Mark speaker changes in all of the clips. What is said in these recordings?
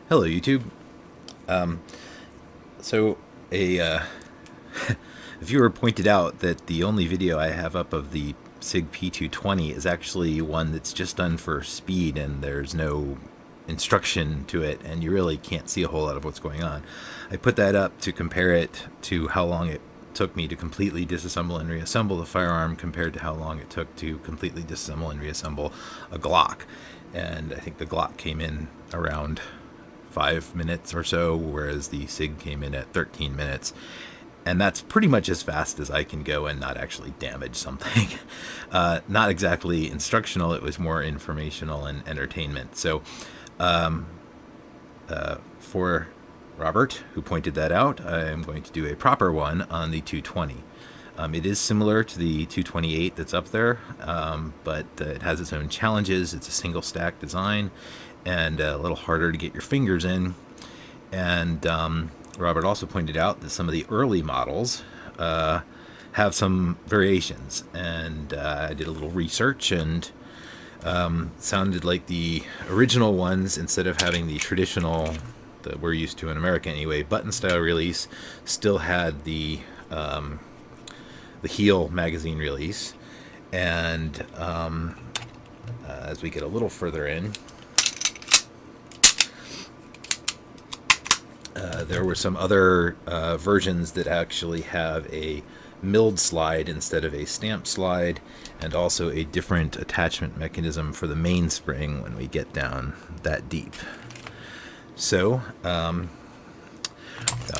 Speaker 1: Hello, YouTube. So a viewer pointed out that the only video I have up of the Sig P220 is actually one that's just done for speed, and there's no instruction to it, and you really can't see a whole lot of what's going on. I put that up to compare it to how long it took me to completely disassemble and reassemble the firearm compared to how long it took to completely disassemble and reassemble a Glock. And I think the Glock came in around 5 minutes or so, whereas the Sig came in at 13 minutes. And that's pretty much as fast as I can go and not actually damage something. Not exactly instructional, it was more informational and entertainment. So for Robert, who pointed that out, I am going to do a proper one on the 220. It is similar to the 228 that's up there, but it has its own challenges. It's a single stack design and a little harder to get your fingers in. And Robert also pointed out that some of the early models have some variations. And I did a little research, and sounded like the original ones, instead of having the traditional that we're used to in America anyway, button style release, still had the heel magazine release. And as we get a little further in, there were some other versions that actually have a milled slide instead of a stamped slide, and also a different attachment mechanism for the mainspring when we get down that deep. So, without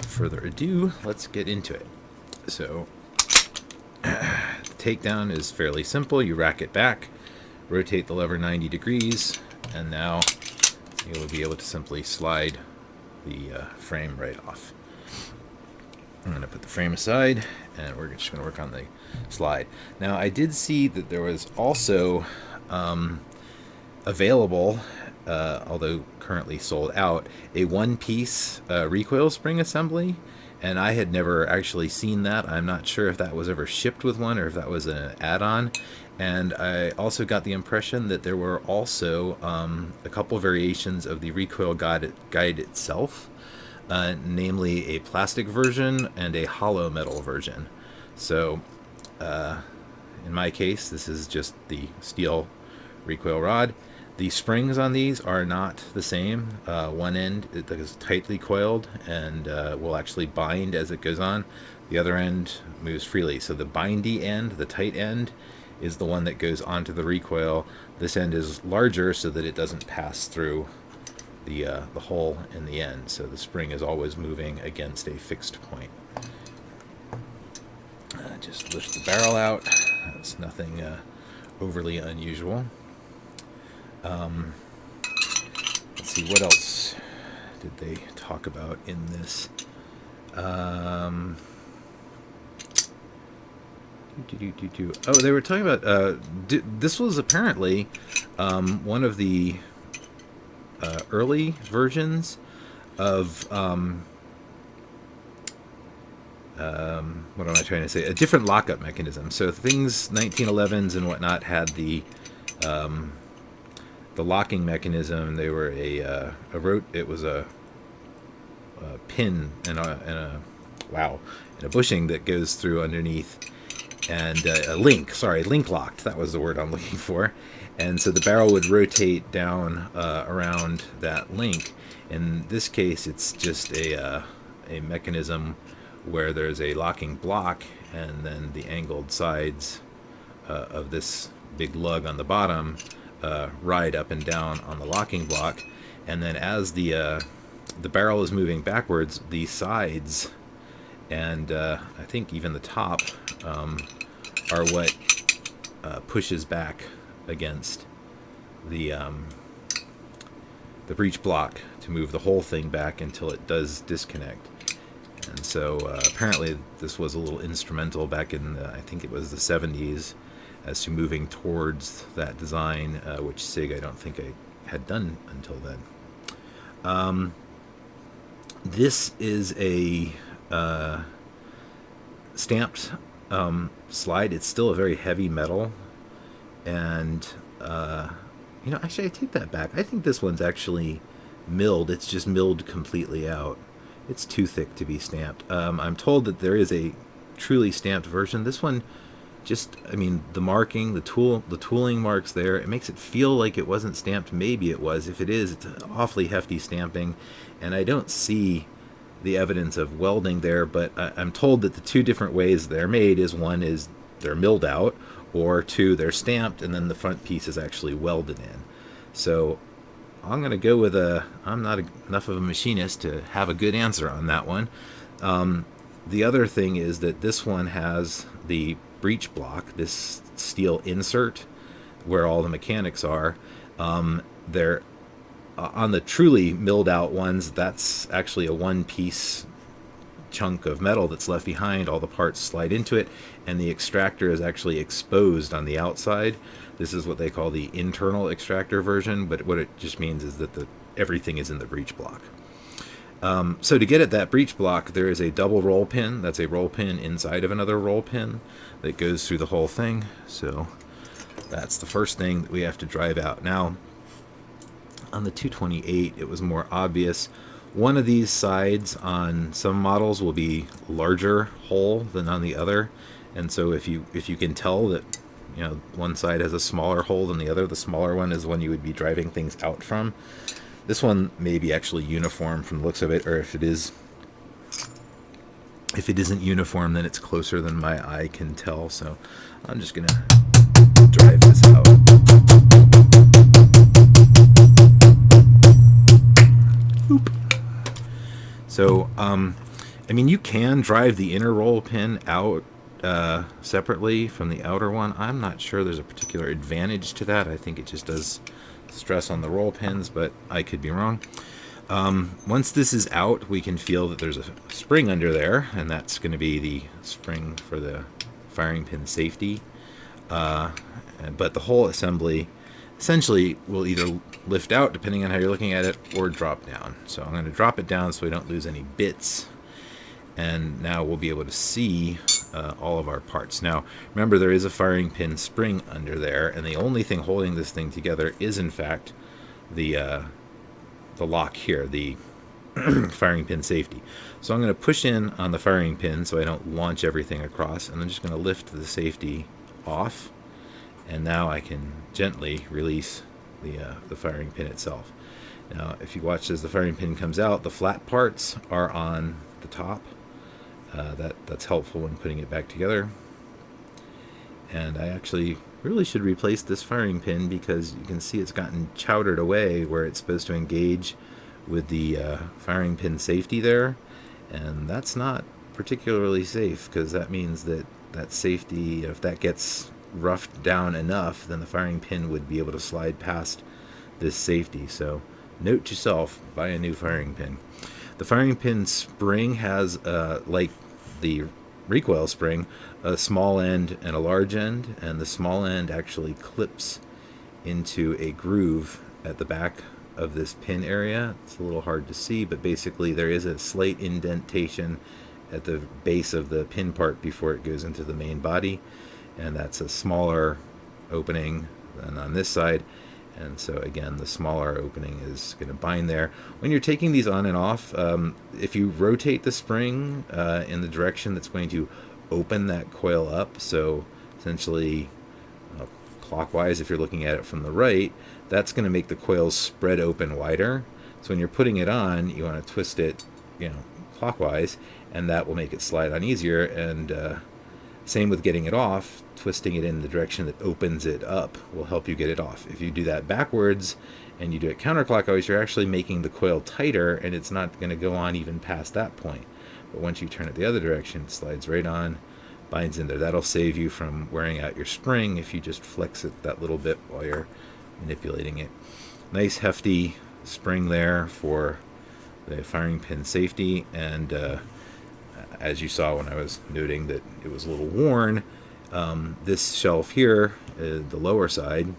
Speaker 1: further ado, let's get into it. So, the takedown is fairly simple. You rack it back, rotate the lever 90 degrees, and now you will be able to simply slide the frame right off. I'm going to put the frame aside, and we're just going to work on the slide. Now, I did see that there was also available, although currently sold out, a one-piece recoil spring assembly, and I had never actually seen that. I'm not sure if that was ever shipped with one or if that was an add-on. And I also got the impression that there were also a couple variations of the recoil guide itself, namely a plastic version and a hollow metal version. So in my case, this is just the steel recoil rod. The springs on these are not the same. One end is tightly coiled and will actually bind as it goes on. The other end moves freely. So the bindy end, the tight end, is the one that goes onto the recoil. This end is larger so that it doesn't pass through the hole in the end. So the spring is always moving against a fixed point. Just lift the barrel out. That's nothing overly unusual. Let's see, what else did they talk about in this? Oh, they were talking about this was apparently one of the early versions of what am I trying to say? A different lockup mechanism. So things 1911s and whatnot had the locking mechanism. They were it was a pin and a bushing that goes through underneath, and a link locked, that was the word I'm looking for. And so the barrel would rotate down around that link. In this case, it's just a mechanism where there's a locking block, and then the angled sides of this big lug on the bottom ride up and down on the locking block. And then as the barrel is moving backwards, the sides and I think even the top are what pushes back against the breech block to move the whole thing back until it does disconnect. And so apparently this was a little instrumental back in I think it was the 70s as to moving towards that design, which Sig I don't think I had done until then. This is a stamped slide. It's still a very heavy metal, and actually I take that back. I think this one's actually milled. It's just milled completely out. It's too thick to be stamped. I'm told that there is a truly stamped version. This one, just, I mean, the marking, the tooling marks there, it makes it feel like it wasn't stamped. Maybe it was. If it is, it's an awfully hefty stamping, and I don't see the evidence of welding there, but I'm told that the two different ways they're made is, one is they're milled out, or two, they're stamped and then the front piece is actually welded in. So I'm going to go with I'm not enough of a machinist to have a good answer on that one. The other thing is that this one has the breech block, this steel insert where all the mechanics are. They're on the truly milled out ones, that's actually a one-piece chunk of metal that's left behind. All the parts slide into it, and the extractor is actually exposed on the outside. This is what they call the internal extractor version, but what it just means is that everything is in the breech block. So to get at that breech block, there is a double roll pin. That's a roll pin inside of another roll pin that goes through the whole thing. So that's the first thing that we have to drive out. Now, on the 228, it was more obvious. One of these sides on some models will be larger hole than on the other, and so if you can tell that, you know, one side has a smaller hole than the other, the smaller one is one you would be driving things out from. This one may be actually uniform from the looks of it, or if it isn't uniform, then it's closer than my eye can tell. So I'm just gonna drive this out. Oop. So, I mean, you can drive the inner roll pin out separately from the outer one. I'm not sure there's a particular advantage to that. I think it just does stress on the roll pins, but I could be wrong. Once this is out, we can feel that there's a spring under there, and that's going to be the spring for the firing pin safety. But the whole assembly essentially will either lift out, depending on how you're looking at it, or drop down. So I'm going to drop it down so we don't lose any bits. And now we'll be able to see all of our parts. Now, remember, there is a firing pin spring under there, and the only thing holding this thing together is, in fact, the lock here, the firing pin safety. So I'm going to push in on the firing pin so I don't launch everything across, and I'm just going to lift the safety off, and now I can gently release the firing pin itself. Now, if you watch as the firing pin comes out, the flat parts are on the top. That's helpful when putting it back together. And I actually really should replace this firing pin because you can see it's gotten chowdered away where it's supposed to engage with the firing pin safety there, and that's not particularly safe, because that means that safety, if that gets roughed down enough, then the firing pin would be able to slide past this safety. So note to self, buy a new firing pin. The firing pin spring has, like the recoil spring, a small end and a large end, and the small end actually clips into a groove at the back of this pin area. It's a little hard to see, but basically there is a slight indentation at the base of the pin part before it goes into the main body, and that's a smaller opening than on this side. And so again, the smaller opening is going to bind there. When you're taking these on and off, if you rotate the spring in the direction that's going to open that coil up, so essentially clockwise, if you're looking at it from the right, that's going to make the coils spread open wider. So when you're putting it on, you want to twist it, clockwise, and that will make it slide on easier. And same with getting it off. Twisting it in the direction that opens it up will help you get it off. If you do that backwards and you do it counterclockwise, you're actually making the coil tighter, and it's not going to go on even past that point. But once you turn it the other direction, it slides right on, binds in there. That'll save you from wearing out your spring if you just flex it that little bit while you're manipulating it. Nice hefty spring there for the firing pin safety, and as you saw when I was noting that it was a little worn, this shelf here, the lower side,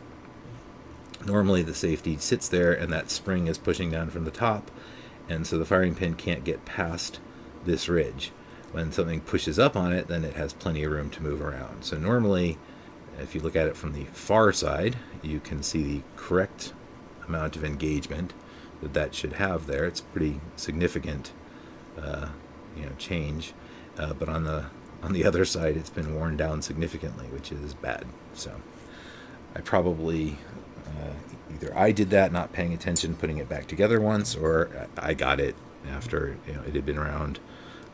Speaker 1: normally the safety sits there and that spring is pushing down from the top, and so the firing pin can't get past this ridge. When something pushes up on it, then it has plenty of room to move around. So normally, if you look at it from the far side, you can see the correct amount of engagement. that should have there. It's pretty significant, change. But on the other side, it's been worn down significantly, which is bad. So I probably either I did that, not paying attention, putting it back together once, or I got it after it had been around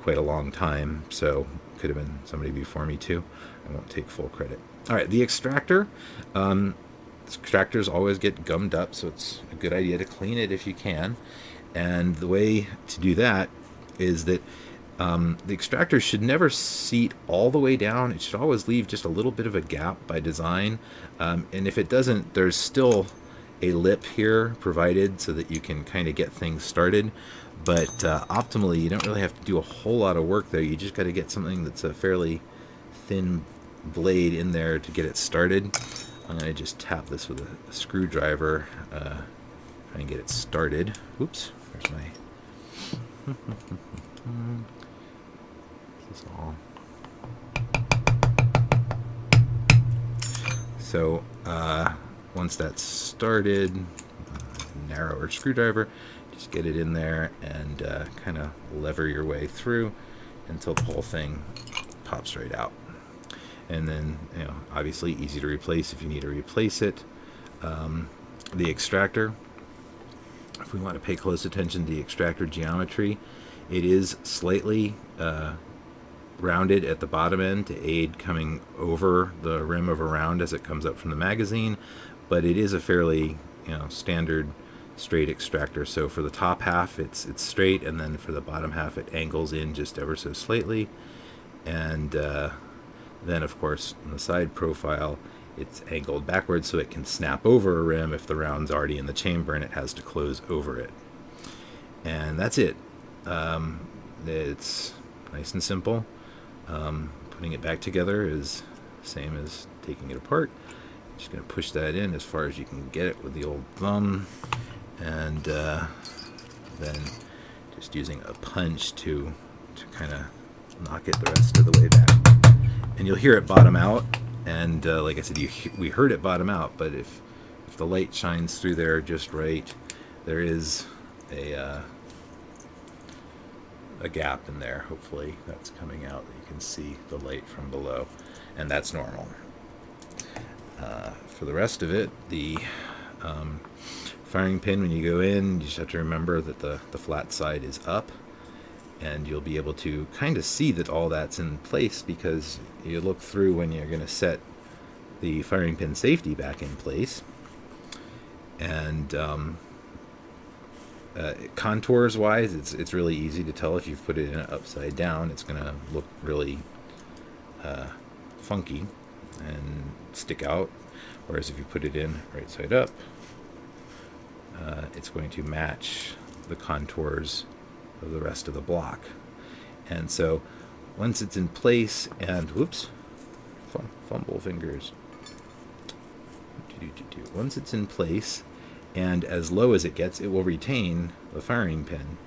Speaker 1: quite a long time. So could have been somebody before me too. I won't take full credit. All right, the extractor. Extractors always get gummed up, so it's a good idea to clean it if you can. And the way to do that is that the extractor should never seat all the way down. It should always leave just a little bit of a gap by design. And if it doesn't, there's still a lip here provided so that you can kind of get things started. But optimally, you don't really have to do a whole lot of work there. You just got to get something that's a fairly thin blade in there to get it started. I'm going to just tap this with a screwdriver, try and get it started. Oops, there's my... This is all. So once that's started, narrower screwdriver, just get it in there and kind of lever your way through until the whole thing pops right out. And then, obviously easy to replace if you need to replace it. The extractor, if we want to pay close attention to the extractor geometry, it is slightly rounded at the bottom end to aid coming over the rim of a round as it comes up from the magazine, but it is a fairly standard straight extractor. So for the top half it's straight, and then for the bottom half it angles in just ever so slightly, and then, of course, on the side profile, it's angled backwards so it can snap over a rim if the round's already in the chamber and it has to close over it. And that's it. It's nice and simple. Putting it back together is the same as taking it apart. Just going to push that in as far as you can get it with the old thumb, and then just using a punch to kind of knock it the rest of the way back. And you'll hear it bottom out, and like I said, we heard it bottom out, but if the light shines through there just right, there is a gap in there. Hopefully that's coming out, that you can see the light from below, and that's normal. For the rest of it, the firing pin, when you go in, you just have to remember that the flat side is up, and you'll be able to kind of see that all that's in place because you look through when you're going to set the firing pin safety back in place. And contours wise, it's really easy to tell. If you've put it in upside down, it's going to look really funky and stick out, whereas if you put it in right side up, it's going to match the contours of the rest of the block. And so once it's in place, and whoops, fumble fingers. Once it's in place and as low as it gets, it will retain the firing pin,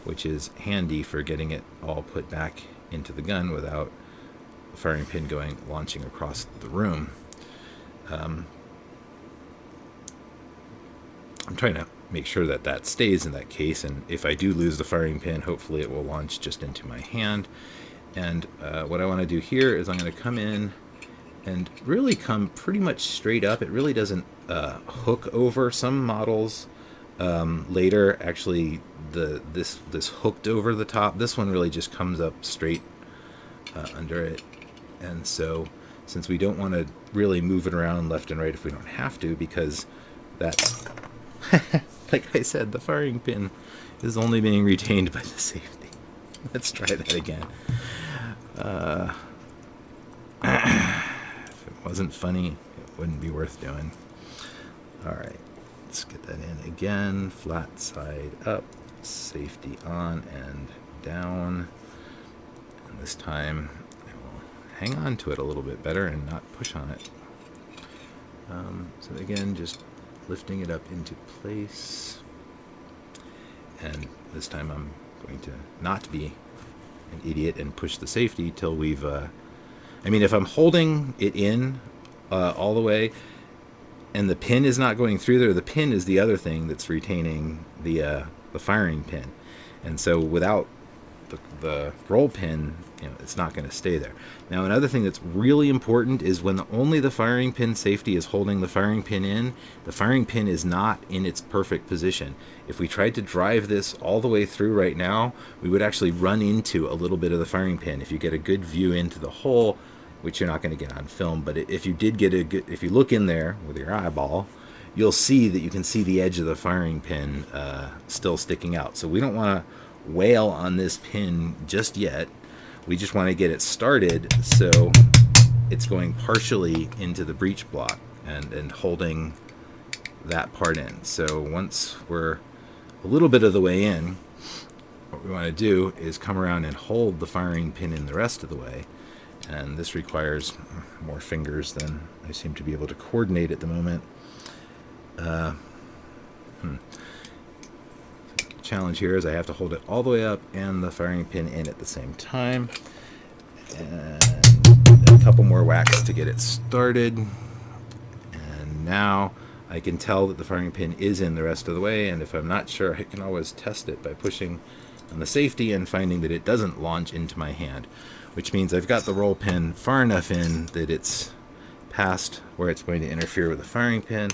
Speaker 1: which is handy for getting it all put back into the gun without the firing pin launching across the room. I'm trying to make sure that stays in that case, and if I do lose the firing pin, hopefully it will launch just into my hand. And what I want to do here is I'm going to come in and really come pretty much straight up. It really doesn't hook over. Some models later actually this hooked over the top. This one really just comes up straight under it. And so since we don't want to really move it around left and right if we don't have to, because that's like I said, the firing pin is only being retained by the safety. Let's try that again. If it wasn't funny, it wouldn't be worth doing. Alright, let's get that in again. Flat side up, safety on and down. And this time I will hang on to it a little bit better and not push on it. So again, just lifting it up into place, and this time I'm going to not be an idiot and push the safety till we've if I'm holding it in all the way, and the pin is not going through there. The pin is the other thing that's retaining the firing pin, and so without the roll pin, it's not going to stay there. Now, another thing that's really important is when only the firing pin safety is holding the firing pin in, the firing pin is not in its perfect position. If we tried to drive this all the way through right now, we would actually run into a little bit of the firing pin. If you get a good view into the hole, which you're not going to get on film, but if you did get if you look in there with your eyeball, you'll see that you can see the edge of the firing pin still sticking out. So we don't want to wail on this pin just yet. We just want to get it started so it's going partially into the breech block and holding that part in. So once we're a little bit of the way in, what we want to do is come around and hold the firing pin in the rest of the way. And this requires more fingers than I seem to be able to coordinate at the moment. The challenge here is I have to hold it all the way up and the firing pin in at the same time. And a couple more whacks to get it started. And now I can tell that the firing pin is in the rest of the way, and if I'm not sure, I can always test it by pushing on the safety and finding that it doesn't launch into my hand, which means I've got the roll pin far enough in that it's past where it's going to interfere with the firing pin.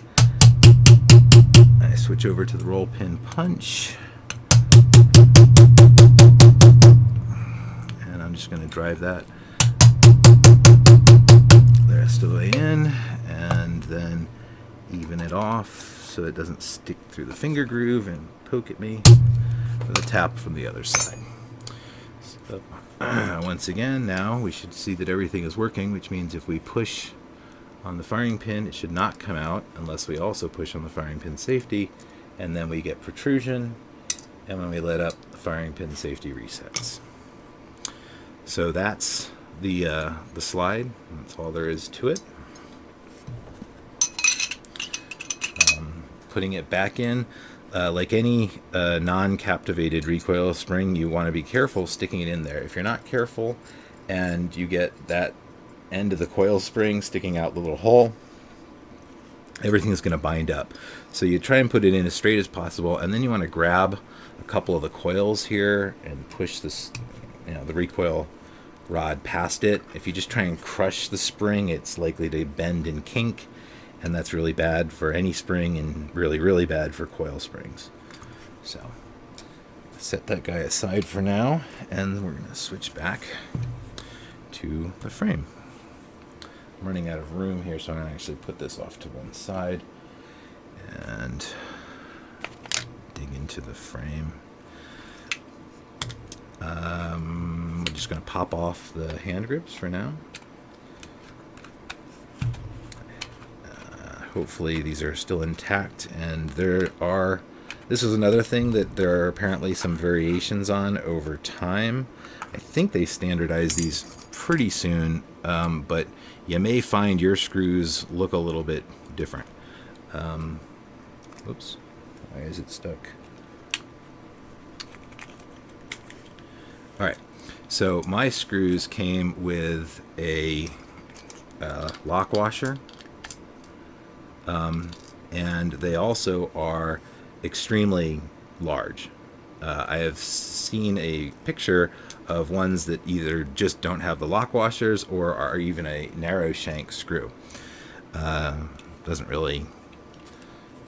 Speaker 1: I switch over to the roll pin punch, and I'm just going to drive that the rest of the way in, and then even it off so it doesn't stick through the finger groove and poke at me with a tap from the other side. So once again, now we should see that everything is working, which means if we push on the firing pin, it should not come out unless we also push on the firing pin safety, and then we get protrusion, and when we let up, the firing pin safety resets. So that's the slide. That's all there is to it. Putting it back in, like any non-captivated recoil spring, you want to be careful sticking it in there. If you're not careful and you get that end of the coil spring sticking out the little hole, everything's going to bind up. So you try and put it in as straight as possible, and then you want to grab a couple of the coils here and push this, the recoil rod past it. If you just try and crush the spring, it's likely to bend and kink, and that's really bad for any spring and really, really bad for coil springs. So set that guy aside for now, and we're going to switch back to the frame. I'm running out of room here, so I'm going to actually put this off to one side and dig into the frame. I'm just going to pop off the hand grips for now. Hopefully these are still intact, and this is another thing that there are apparently some variations on over time. I think they standardize these pretty soon, but you may find your screws look a little bit different. Oops, why is it stuck? Alright, so my screws came with a lock washer. And they also are extremely large. I have seen a picture of ones that either just don't have the lock washers or are even a narrow shank screw. Doesn't really,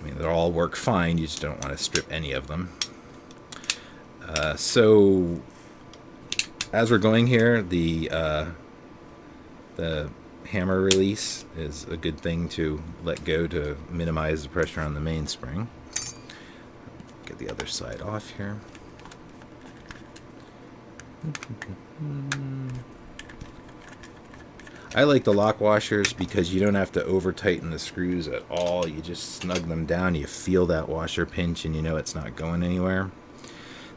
Speaker 1: they all work fine, you just don't want to strip any of them. So as we're going here, the hammer release is a good thing to let go to minimize the pressure on the mainspring. Get the other side off here. I like the lock washers because you don't have to over tighten the screws at all. You just snug them down, you feel that washer pinch, and you know it's not going anywhere.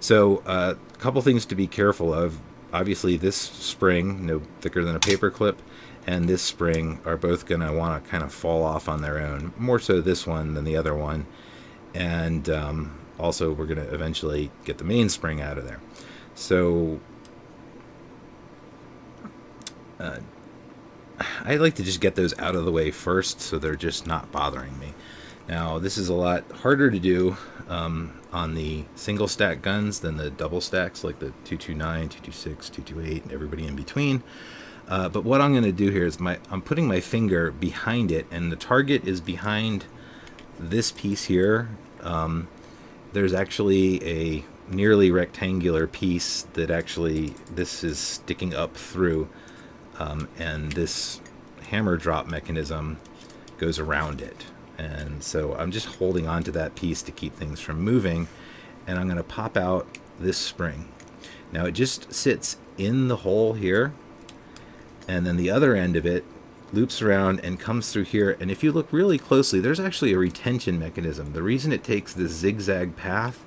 Speaker 1: So a couple things to be careful of. Obviously this spring, no thicker than a paper clip, and this spring are both going to want to kind of fall off on their own. More so this one than the other one. And also we're going to eventually get the mainspring out of there. So I like to just get those out of the way first so they're just not bothering me. Now, this is a lot harder to do on the single stack guns than the double stacks like the 229, 226, 228, and everybody in between. But what I'm going to do here is I'm putting my finger behind it, and the target is behind this piece here. There's actually a nearly rectangular piece that actually this is sticking up through, and this hammer drop mechanism goes around it. And so I'm just holding on to that piece to keep things from moving, and I'm going to pop out this spring. Now it just sits in the hole here, and then the other end of it loops around and comes through here. And if you look really closely, there's actually a retention mechanism. The reason it takes this zigzag path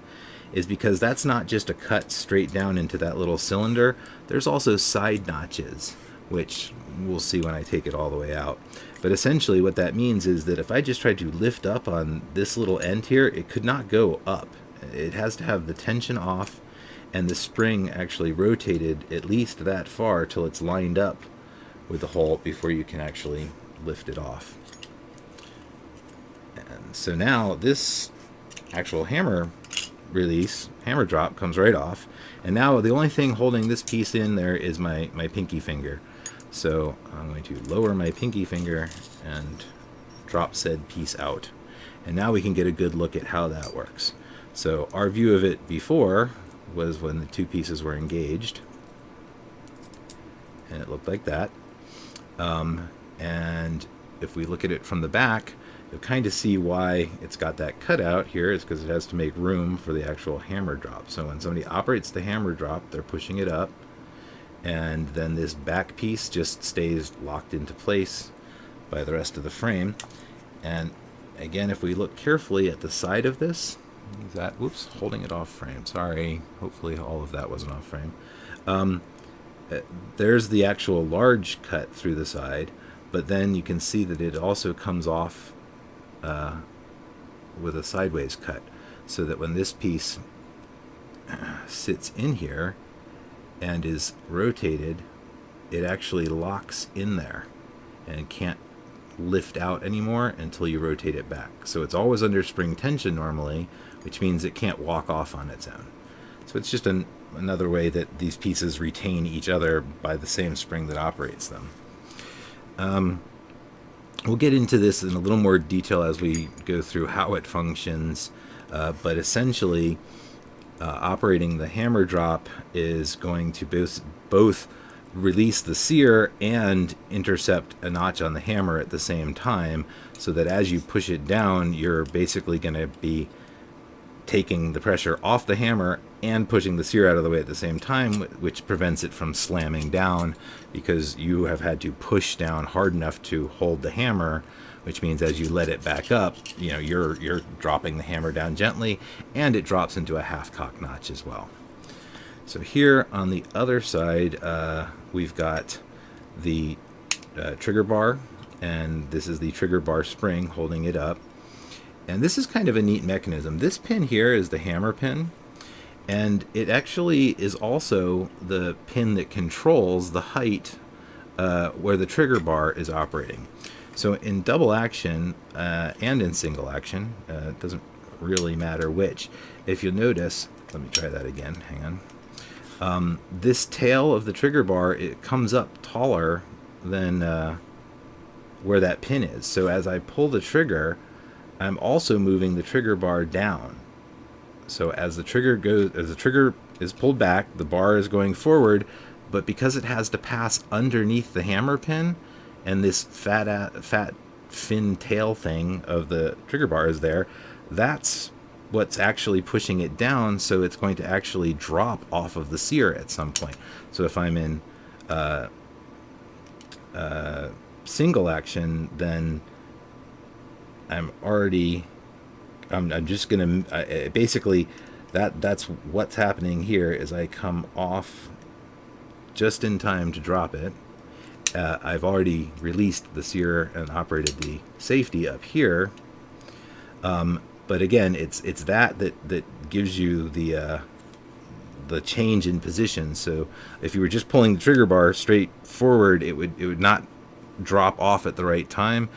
Speaker 1: is because that's not just a cut straight down into that little cylinder. There's also side notches, which we'll see when I take it all the way out. But essentially what that means is that if I just tried to lift up on this little end here, it could not go up. It has to have the tension off and the spring actually rotated at least that far till it's lined up with the hole before you can actually lift it off. And so now this actual hammer release, hammer drop, comes right off. And now the only thing holding this piece in there is my pinky finger. So I'm going to lower my pinky finger and drop said piece out. And now we can get a good look at how that works. So our view of it before was when the two pieces were engaged. And it looked like that. And if we look at it from the back, you'll kind of see why it's got that cutout here. It's because it has to make room for the actual hammer drop. So when somebody operates the hammer drop, they're pushing it up, and then this back piece just stays locked into place by the rest of the frame. And again, if we look carefully at the side of this, is that, whoops, holding it off frame, sorry, hopefully all of that wasn't off frame. There's the actual large cut through the side, but then you can see that it also comes off with a sideways cut, so that when this piece sits in here and is rotated, it actually locks in there and can't lift out anymore until you rotate it back. So it's always under spring tension normally, which means it can't walk off on its own. So it's just another way that these pieces retain each other by the same spring that operates them. We'll get into this in a little more detail as we go through how it functions, but essentially operating the hammer drop is going to both release the sear and intercept a notch on the hammer at the same time, so that as you push it down, you're basically going to be taking the pressure off the hammer and pushing the sear out of the way at the same time, which prevents it from slamming down, because you have had to push down hard enough to hold the hammer, which means as you let it back up, you know, you're dropping the hammer down gently, and it drops into a half-cock notch as well. So here on the other side, we've got the trigger bar, and this is the trigger bar spring holding it up. And this is kind of a neat mechanism. This pin here is the hammer pin, and it actually is also the pin that controls the height where the trigger bar is operating. So in double action and in single action, it doesn't really matter which. If you'll notice, let me try that again, hang on. This tail of the trigger bar, it comes up taller than where that pin is. So as I pull the trigger, I'm also moving the trigger bar down. So as the trigger is pulled back, the bar is going forward, but because it has to pass underneath the hammer pin, and this fat fin tail thing of the trigger bar is there, that's what's actually pushing it down, so it's going to actually drop off of the sear at some point. So if I'm in single action, then I'm just gonna basically that's what's happening here is I come off just in time to drop it. I've already released the sear and operated the safety up here, but again, it's that gives you the change in position. So if you were just pulling the trigger bar straight forward, it would not drop off at the right time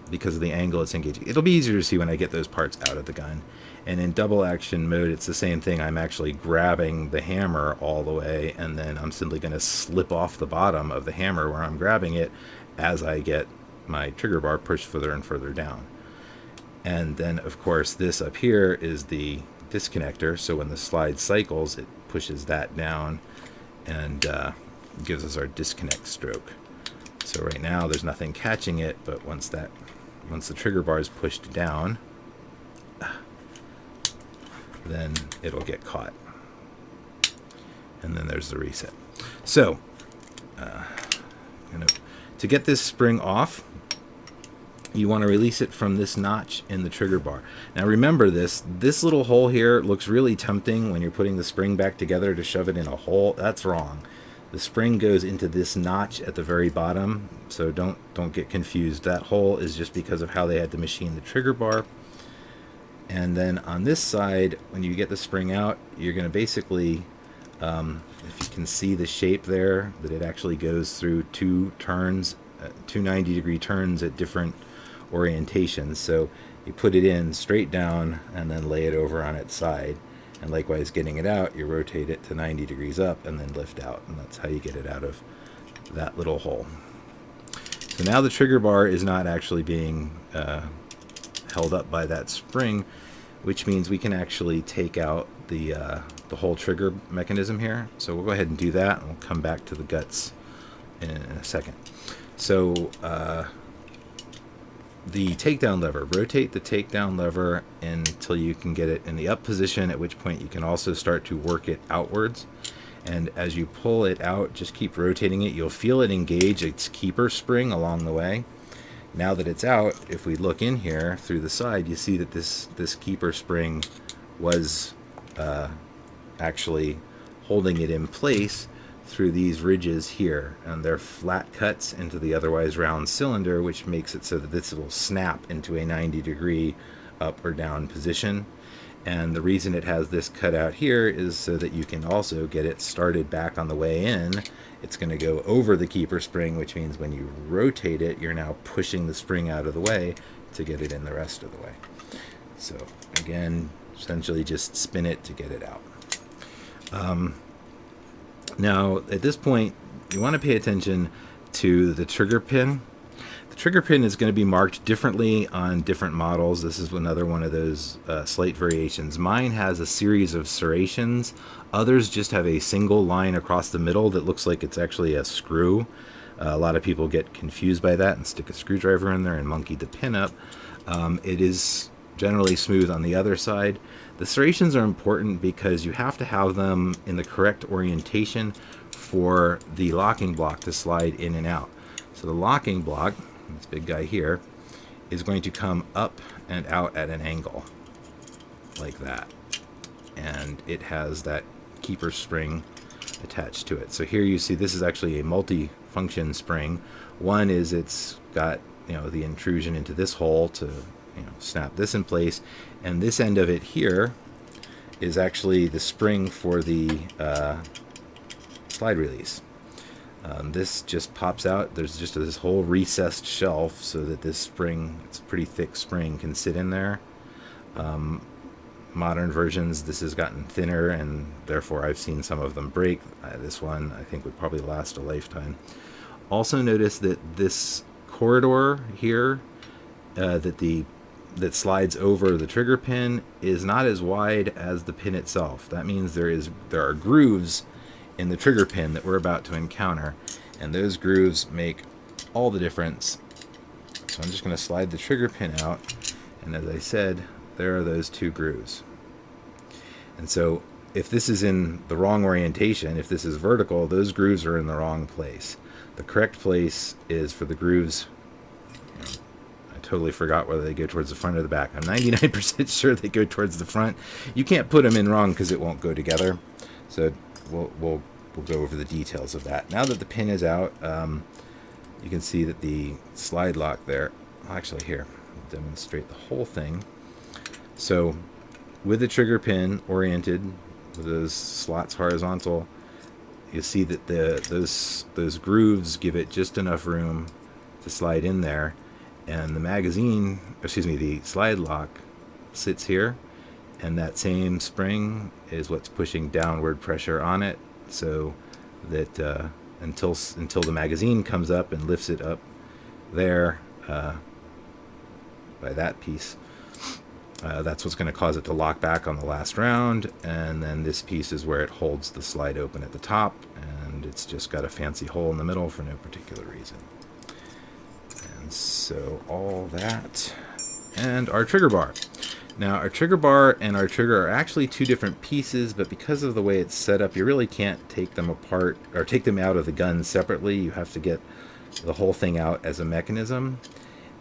Speaker 1: because of the angle it's engaging. It'll be easier to see when I get those parts out of the gun. And in double action mode, it's the same thing. I'm actually grabbing the hammer all the way, and then I'm simply going to slip off the bottom of the hammer where I'm grabbing it as I get my trigger bar pushed further and further down. And then, of course, this up here is the disconnector, so when the slide cycles, it pushes that down and gives us our disconnect stroke. So right now there's nothing catching it, but once the trigger bar is pushed down, then it'll get caught. And then there's the reset. So to get this spring off, you want to release it from this notch in the trigger bar. Now remember this little hole here looks really tempting when you're putting the spring back together to shove it in a hole. That's wrong. The spring goes into this notch at the very bottom, so don't get confused. That hole is just because of how they had to machine the trigger bar. And then on this side, when you get the spring out, you're going to basically, if you can see the shape there, that it actually goes through two 90-degree turns at different orientations. So you put it in straight down and then lay it over on its side. And likewise, getting it out, you rotate it to 90 degrees up and then lift out. And that's how you get it out of that little hole. So now the trigger bar is not actually being held up by that spring, which means we can actually take out the whole trigger mechanism here. So we'll go ahead and do that, and we'll come back to the guts in a second. So the takedown lever, rotate the takedown lever until you can get it in the up position, at which point you can also start to work it outwards. And as you pull it out, just keep rotating it. You'll feel it engage its keeper spring along the way. Now that it's out, if we look in here through the side, you see that this keeper spring was actually holding it in place through these ridges here, and they're flat cuts into the otherwise round cylinder, which makes it so that this will snap into a 90-degree up or down position. And the reason it has this cut out here is so that you can also get it started back on the way in. It's going to go over the keeper spring, which means when you rotate it, you're now pushing the spring out of the way to get it in the rest of the way. So again, essentially just spin it to get it out. Now, at this point, you want to pay attention to the trigger pin. The trigger pin is going to be marked differently on different models. This is another one of those slight variations. Mine has a series of serrations. Others just have a single line across the middle that looks like it's actually a screw. A lot of people get confused by that and stick a screwdriver in there and monkey the pin up. It is generally smooth on the other side. The serrations are important because you have to have them in the correct orientation for the locking block to slide in and out. So the locking block, this big guy here, is going to come up and out at an angle like that. And it has that keeper spring attached to it. So here you see this is actually a multi-function spring. One is it's got the intrusion into this hole to snap this in place, and this end of it here is actually the spring for the slide release. This just pops out. There's just this whole recessed shelf so that this spring, it's a pretty thick spring, can sit in there. Modern versions, this has gotten thinner, and therefore I've seen some of them break. This one I think would probably last a lifetime. Also notice that this corridor here that slides over the trigger pin is not as wide as the pin itself. That means there are grooves in the trigger pin that we're about to encounter, and those grooves make all the difference. So I'm just going to slide the trigger pin out, and as I said, there are those two grooves. And so if this is in the wrong orientation, if this is vertical, those grooves are in the wrong place. The correct place is for the grooves. I totally forgot whether they go towards the front or the back. I'm 99% sure they go towards the front. You can't put them in wrong because it won't go together. So we'll go over the details of that. Now that the pin is out, you can see that the slide lock there, actually here, I'll demonstrate the whole thing. So with the trigger pin oriented, with those slots horizontal, you see that those grooves give it just enough room the slide in there, and the magazine, excuse me, the slide lock sits here, and that same spring is what's pushing downward pressure on it, so that until the magazine comes up and lifts it up there by that piece, that's what's going to cause it to lock back on the last round. And then this piece is where it holds the slide open at the top, and it's just got a fancy hole in the middle for no particular reason. And so all that, and our trigger bar. Now, our trigger bar and our trigger are actually two different pieces, but because of the way it's set up, you really can't take them apart or take them out of the gun separately. You have to get the whole thing out as a mechanism,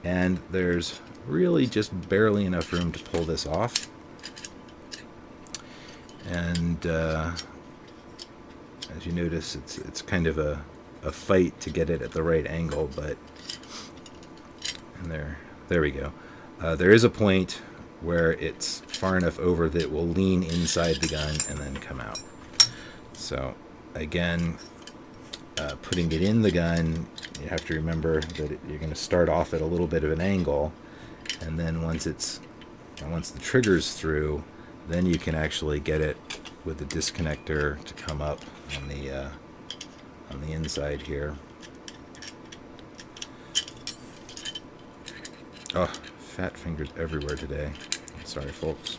Speaker 1: and there's really just barely enough room to pull this off. And as you notice, it's kind of a fight to get it at the right angle, but and there we go. There is a point where it's far enough over that it will lean inside the gun and then come out. So again, putting it in the gun, you have to remember that you're going to start off at a little bit of an angle, and then once the trigger's through, then you can actually get it with the disconnector to come up on the inside here. Oh, fat fingers everywhere today. Sorry, folks.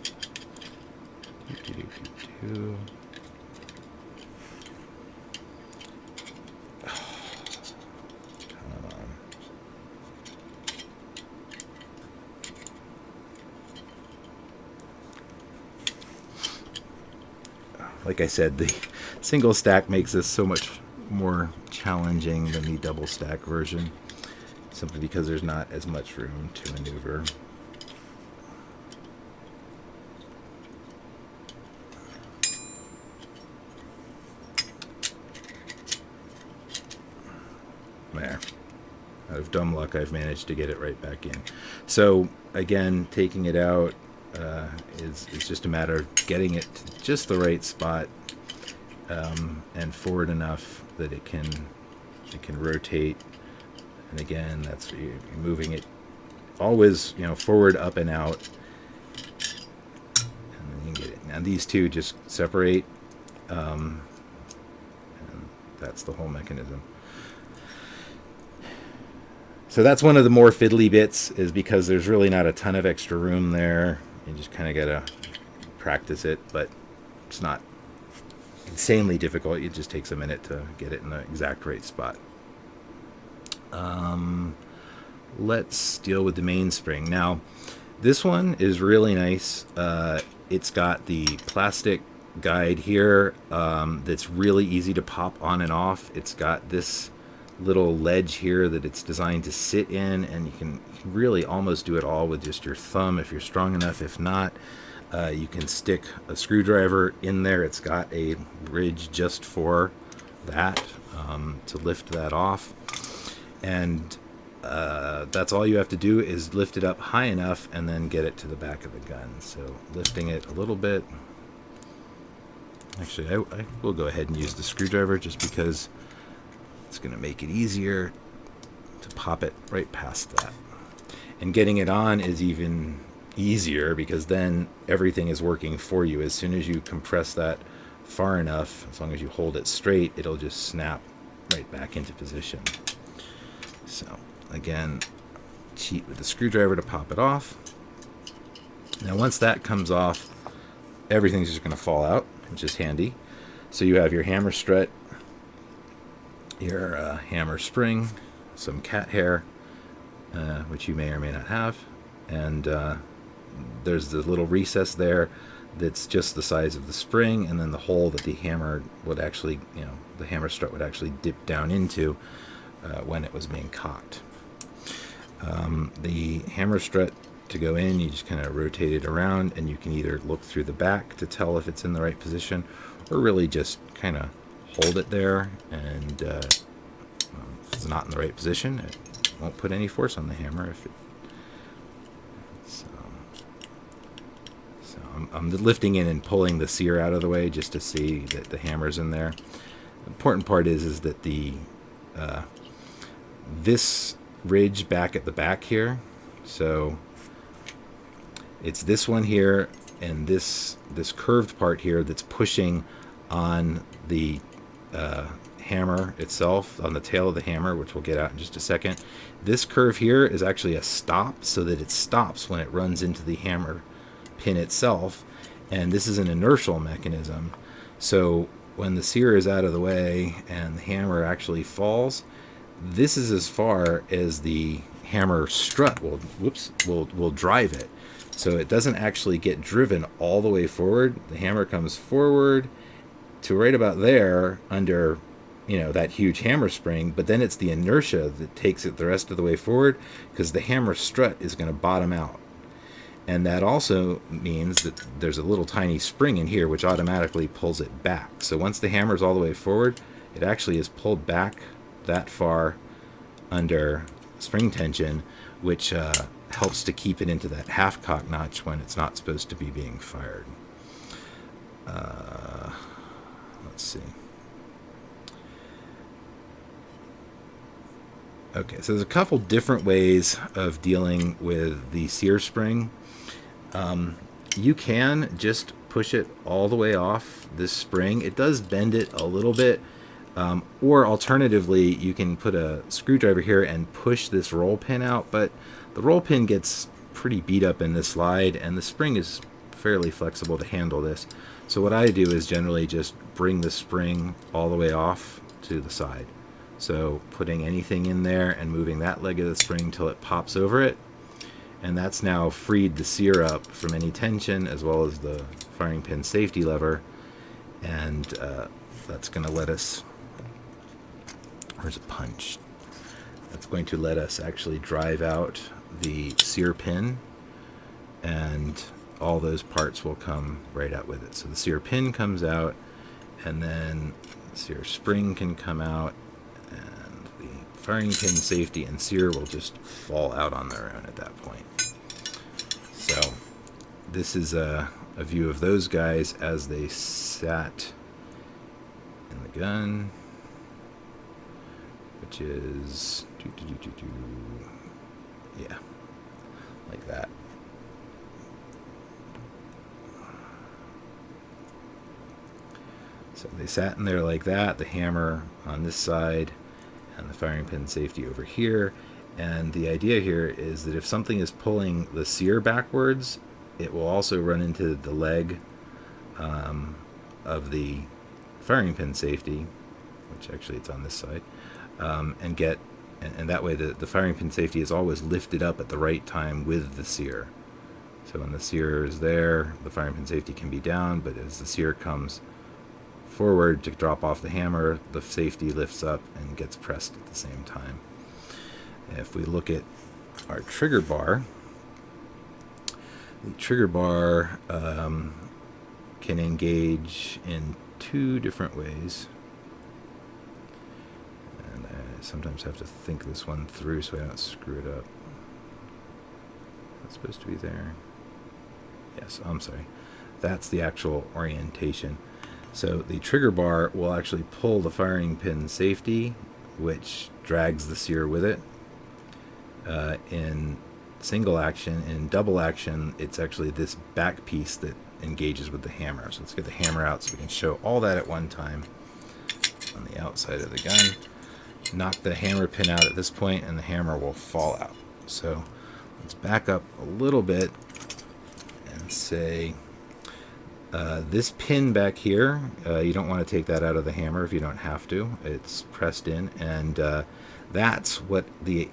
Speaker 1: Like I said, the single stack makes this so much more challenging than the double stack version, simply because there's not as much room to maneuver. There. Out of dumb luck, I've managed to get it right back in. So again, taking it out is just a matter of getting it to just the right spot and forward enough that it can rotate. And again, that's you're moving it always, forward, up, and out, and then you can get it. Now these two just separate, and that's the whole mechanism. So that's one of the more fiddly bits, is because there's really not a ton of extra room there. You just kind of gotta practice it, but it's not insanely difficult. It just takes a minute to get it in the exact right spot. Let's deal with the mainspring. Now, this one is really nice. It's got the plastic guide here that's really easy to pop on and off. It's got this little ledge here that it's designed to sit in, and you can really almost do it all with just your thumb if you're strong enough. If not, you can stick a screwdriver in there. It's got a ridge just for that, to lift that off, and that's all you have to do is lift it up high enough and then get it to the back of the gun. So lifting it a little bit, actually I will go ahead and use the screwdriver just because it's going to make it easier to pop it right past that. And getting it on is even easier because then everything is working for you. As soon as you compress that far enough, as long as you hold it straight, it'll just snap right back into position. So again, cheat with the screwdriver to pop it off. Now once that comes off, everything's just going to fall out, which is handy. So you have your hammer strut, your hammer spring, some cat hair, which you may or may not have, and there's the little recess there that's just the size of the spring, and then the hole that the hammer would actually, the hammer strut would actually dip down into when it was being cocked. The hammer strut to go in, you just kind of rotate it around, and you can either look through the back to tell if it's in the right position, or really just kind of hold it there, and if it's not in the right position, it won't put any force on the hammer. So I'm lifting in and pulling the sear out of the way just to see that the hammer's in there. The important part is that the this ridge back at the back here. So it's this one here and this curved part here that's pushing on the hammer itself, on the tail of the hammer, which we'll get out in just a second. This curve here is actually a stop, so that it stops when it runs into the hammer pin itself, and this is an inertial mechanism. So when the sear is out of the way and the hammer actually falls, this is as far as the hammer strut will drive it. So it doesn't actually get driven all the way forward. The hammer comes forward to right about there under, you know, that huge hammer spring, but then it's the inertia that takes it the rest of the way forward, because the hammer strut is going to bottom out. And that also means that there's a little tiny spring in here which automatically pulls it back. So once the hammer's all the way forward, it actually is pulled back that far under spring tension, which helps to keep it into that half cock notch when it's not supposed to be being fired. Let's see. Okay, so there's a couple different ways of dealing with the sear spring. You can just push it all the way off this spring. It does bend it a little bit. Or alternatively, you can put a screwdriver here and push this roll pin out, but the roll pin gets pretty beat up in this slide, and the spring is fairly flexible to handle this. So what I do is generally just bring the spring all the way off to the side. So putting anything in there and moving that leg of the spring till it pops over it, and that's now freed the sear up from any tension, as well as the firing pin safety lever, and that's going to let us, where's a punch? That's going to let us actually drive out the sear pin, and all those parts will come right out with it. So the sear pin comes out, and then the sear spring can come out, and the firing pin safety and sear will just fall out on their own at that point. So this is a view of those guys as they sat in the gun, which is yeah, like that. So they sat in there like that, the hammer on this side and the firing pin safety over here. And the idea here is that if something is pulling the sear backwards, it will also run into the leg of the firing pin safety, which actually it's on this side, and that way the firing pin safety is always lifted up at the right time with the sear. So when the sear is there, the firing pin safety can be down, but as the sear comes forward to drop off the hammer, the safety lifts up and gets pressed at the same time. If we look at our trigger bar, the trigger bar can engage in two different ways. And I sometimes have to think this one through so I don't screw it up. That's supposed to be there. Yes, I'm sorry. That's the actual orientation. So the trigger bar will actually pull the firing pin safety, which drags the sear with it. In single action. In double action, it's actually this back piece that engages with the hammer. So let's get the hammer out so we can show all that at one time on the outside of the gun. Knock the hammer pin out at this point and the hammer will fall out. So let's back up a little bit and say this pin back here, you don't want to take that out of the hammer if you don't have to. It's pressed in, and that's what the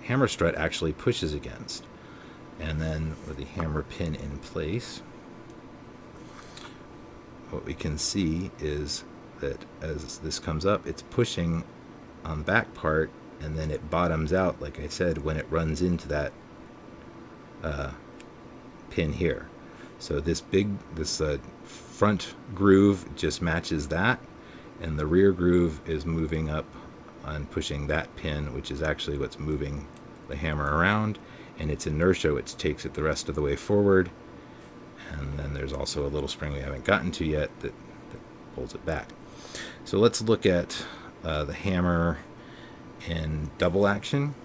Speaker 1: hammer strut actually pushes against. And then with the hammer pin in place, what we can see is that as this comes up, it's pushing on the back part, and then it bottoms out, like I said, when it runs into that pin here. So this front groove just matches that, and the rear groove is moving up on pushing that pin, which is actually what's moving the hammer around, and its inertia which takes it the rest of the way forward. And then there's also a little spring we haven't gotten to yet that pulls it back. So let's look at the hammer in double action.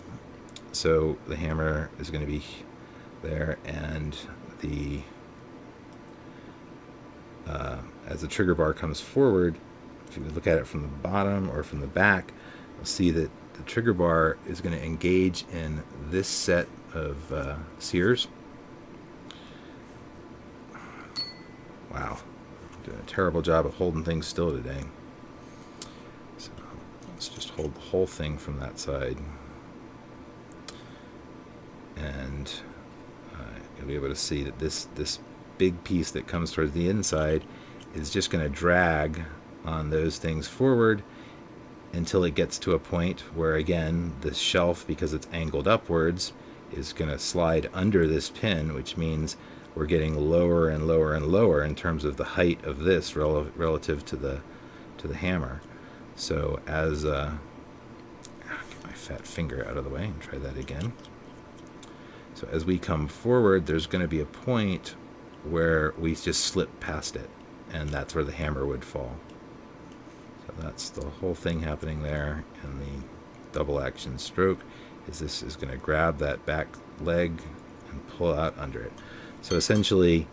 Speaker 1: So the hammer is going to be there, and the as the trigger bar comes forward, if you look at it from the bottom or from the back, you'll see that the trigger bar is going to engage in this set of Sears. Wow, I'm doing a terrible job of holding things still today. So let's just hold the whole thing from that side, and you'll be able to see that this big piece that comes towards the inside is just going to drag on those things forward until it gets to a point where, again, the shelf, because it's angled upwards, is going to slide under this pin, which means we're getting lower and lower and lower in terms of the height of this relative to the hammer. So as get my fat finger out of the way and try that again. So as we come forward, there's going to be a point where we just slip past it, and that's where the hammer would fall. So that's the whole thing happening there, and the double action stroke is this is going to grab that back leg and pull out under it. So essentially,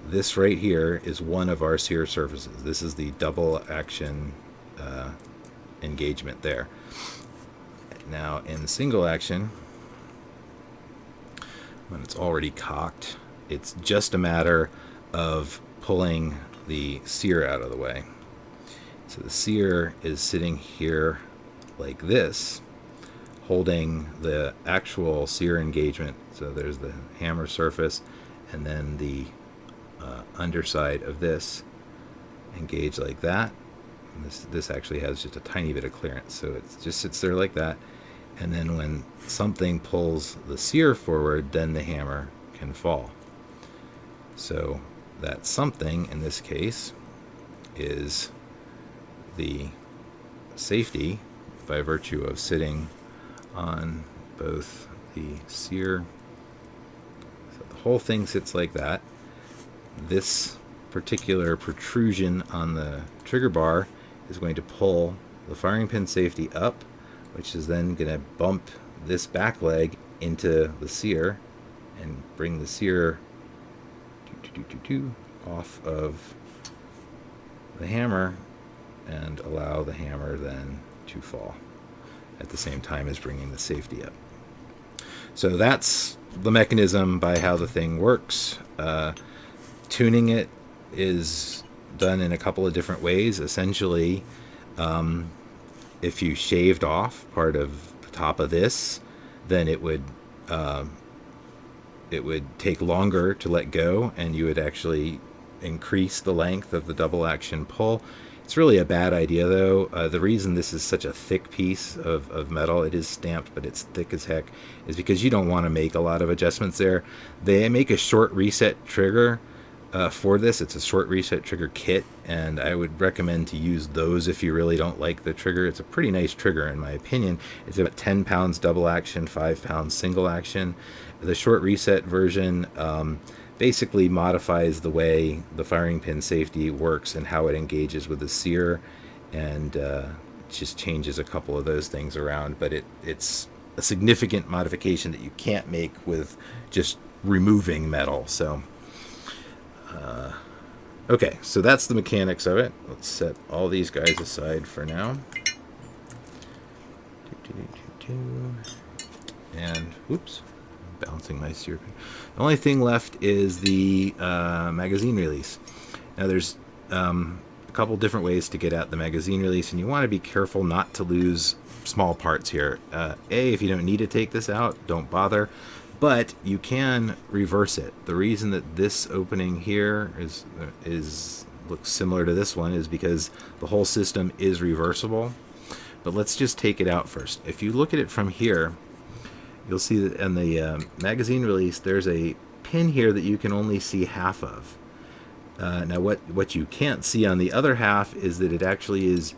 Speaker 1: this right here is one of our Sear surfaces. This is the double action engagement there. Now in single action, when it's already cocked, it's just a matter of pulling the Sear out of the way. So the Sear is sitting here like this, holding the actual Sear engagement. So there's the hammer surface, and then the underside of this engaged like that. And this actually has just a tiny bit of clearance, so it just sits there like that. And then when something pulls the Sear forward, then the hammer can fall. So that something in this case is the safety by virtue of sitting on both the Sear. So the whole thing sits like that. This particular protrusion on the trigger bar is going to pull the firing pin safety up, which is then going to bump this back leg into the Sear and bring the Sear off of the hammer and allow the hammer then to fall at the same time as bringing the safety up. So that's the mechanism by how the thing works. Tuning it is done in a couple of different ways. Essentially, if you shaved off part of the top of this, then it would take longer to let go, and you would actually increase the length of the double action pull. It's really a bad idea, though. The reason this is such a thick piece of metal, it is stamped, but it's thick as heck, is because you don't want to make a lot of adjustments there. They make a short reset trigger for this. It's a short reset trigger kit, and I would recommend to use those if you really don't like the trigger. It's a pretty nice trigger in my opinion. It's about 10 pounds double action, 5 pounds single action. The short reset version basically modifies the way the firing pin safety works and how it engages with the Sear, and just changes a couple of those things around, but it's a significant modification that you can't make with just removing metal. So okay, so that's the mechanics of it. Let's set all these guys aside for now. And oops, bouncing my Sear. The only thing left is the magazine release. Now there's a couple different ways to get at the magazine release, and you want to be careful not to lose small parts here. If you don't need to take this out, don't bother, but you can reverse it. The reason that this opening here looks similar to this one is because the whole system is reversible. But let's just take it out first. If you look at it from here, you'll see that in the magazine release, there's a pin here that you can only see half of. Now what you can't see on the other half is that it actually is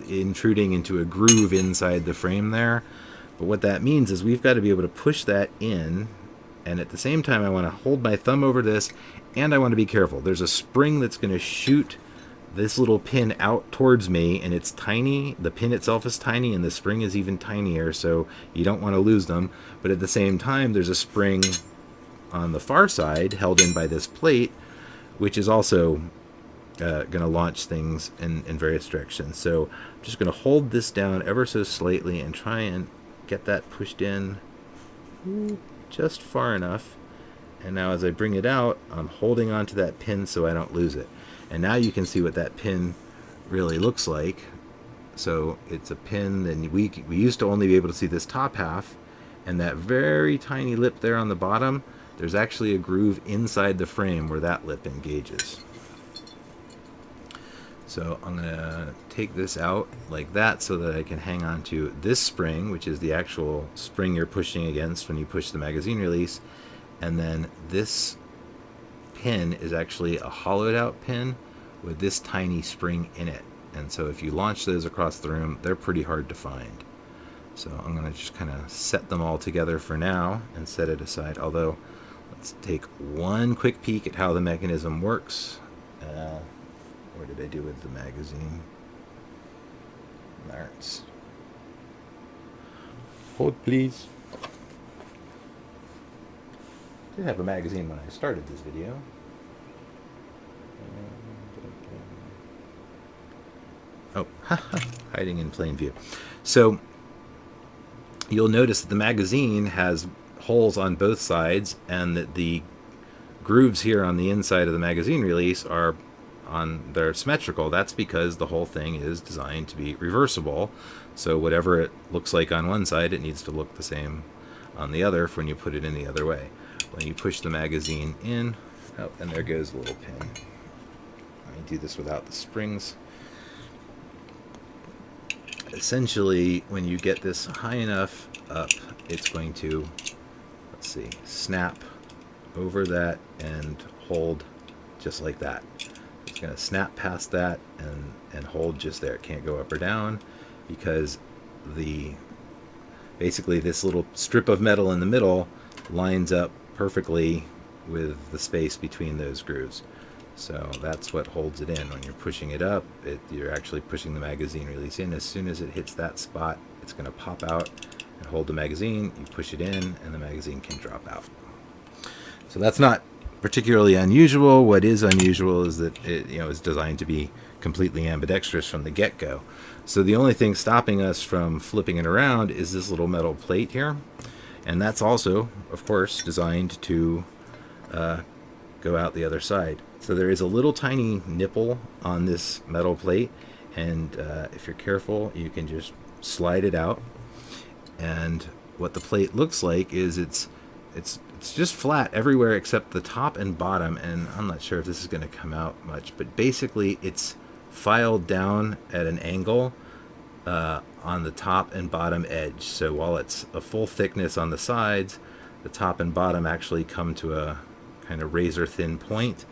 Speaker 1: intruding into a groove inside the frame there. But what that means is we've got to be able to push that in, and at the same time I want to hold my thumb over this, and I want to be careful. There's a spring that's going to shoot this little pin out towards me, and it's tiny. The pin itself is tiny, and the spring is even tinier, so you don't want to lose them. But at the same time, there's a spring on the far side held in by this plate, which is also going to launch things in various directions. So I'm just going to hold this down ever so slightly and try and get that pushed in just far enough. And now as I bring it out, I'm holding onto that pin so I don't lose it. And now you can see what that pin really looks like. So it's a pin, and we used to only be able to see this top half, and that very tiny lip there on the bottom, there's actually a groove inside the frame where that lip engages. So I'm going to take this out like that so that I can hang on to this spring, which is the actual spring you're pushing against when you push the magazine release. And then this pin is actually a hollowed out pin with this tiny spring in it. And so if you launch those across the room, they're pretty hard to find. So I'm going to just kind of set them all together for now and set it aside. Although, let's take one quick peek at how the mechanism works. What did I do with the magazine? There's. Hold, please. I did have a magazine when I started this video. Oh, hiding in plain view. So you'll notice that the magazine has holes on both sides, and that the grooves here on the inside of the magazine release they're symmetrical. That's because the whole thing is designed to be reversible. So whatever it looks like on one side, it needs to look the same on the other when you put it in the other way. When you push the magazine in, oh, and there goes the little pin. Let me do this without the springs. Essentially, when you get this high enough up, it's going to, let's see, snap over that and hold just like that. It's going to snap past that and hold just there. It can't go up or down because basically this little strip of metal in the middle lines up perfectly with the space between those grooves. So that's what holds it in. When you're pushing it up, you're actually pushing the magazine release in. As soon as it hits that spot, it's going to pop out and hold the magazine. You push it in, and the magazine can drop out. So that's not particularly unusual. What is unusual is that it is designed to be completely ambidextrous from the get-go. So the only thing stopping us from flipping it around is this little metal plate here. And that's also, of course, designed to go out the other side. So there is a little tiny nipple on this metal plate, and if you're careful, you can just slide it out. And what the plate looks like is it's just flat everywhere except the top and bottom, and I'm not sure if this is going to come out much, but basically it's filed down at an angle on the top and bottom edge. So while it's a full thickness on the sides, the top and bottom actually come to a kind of razor thin point,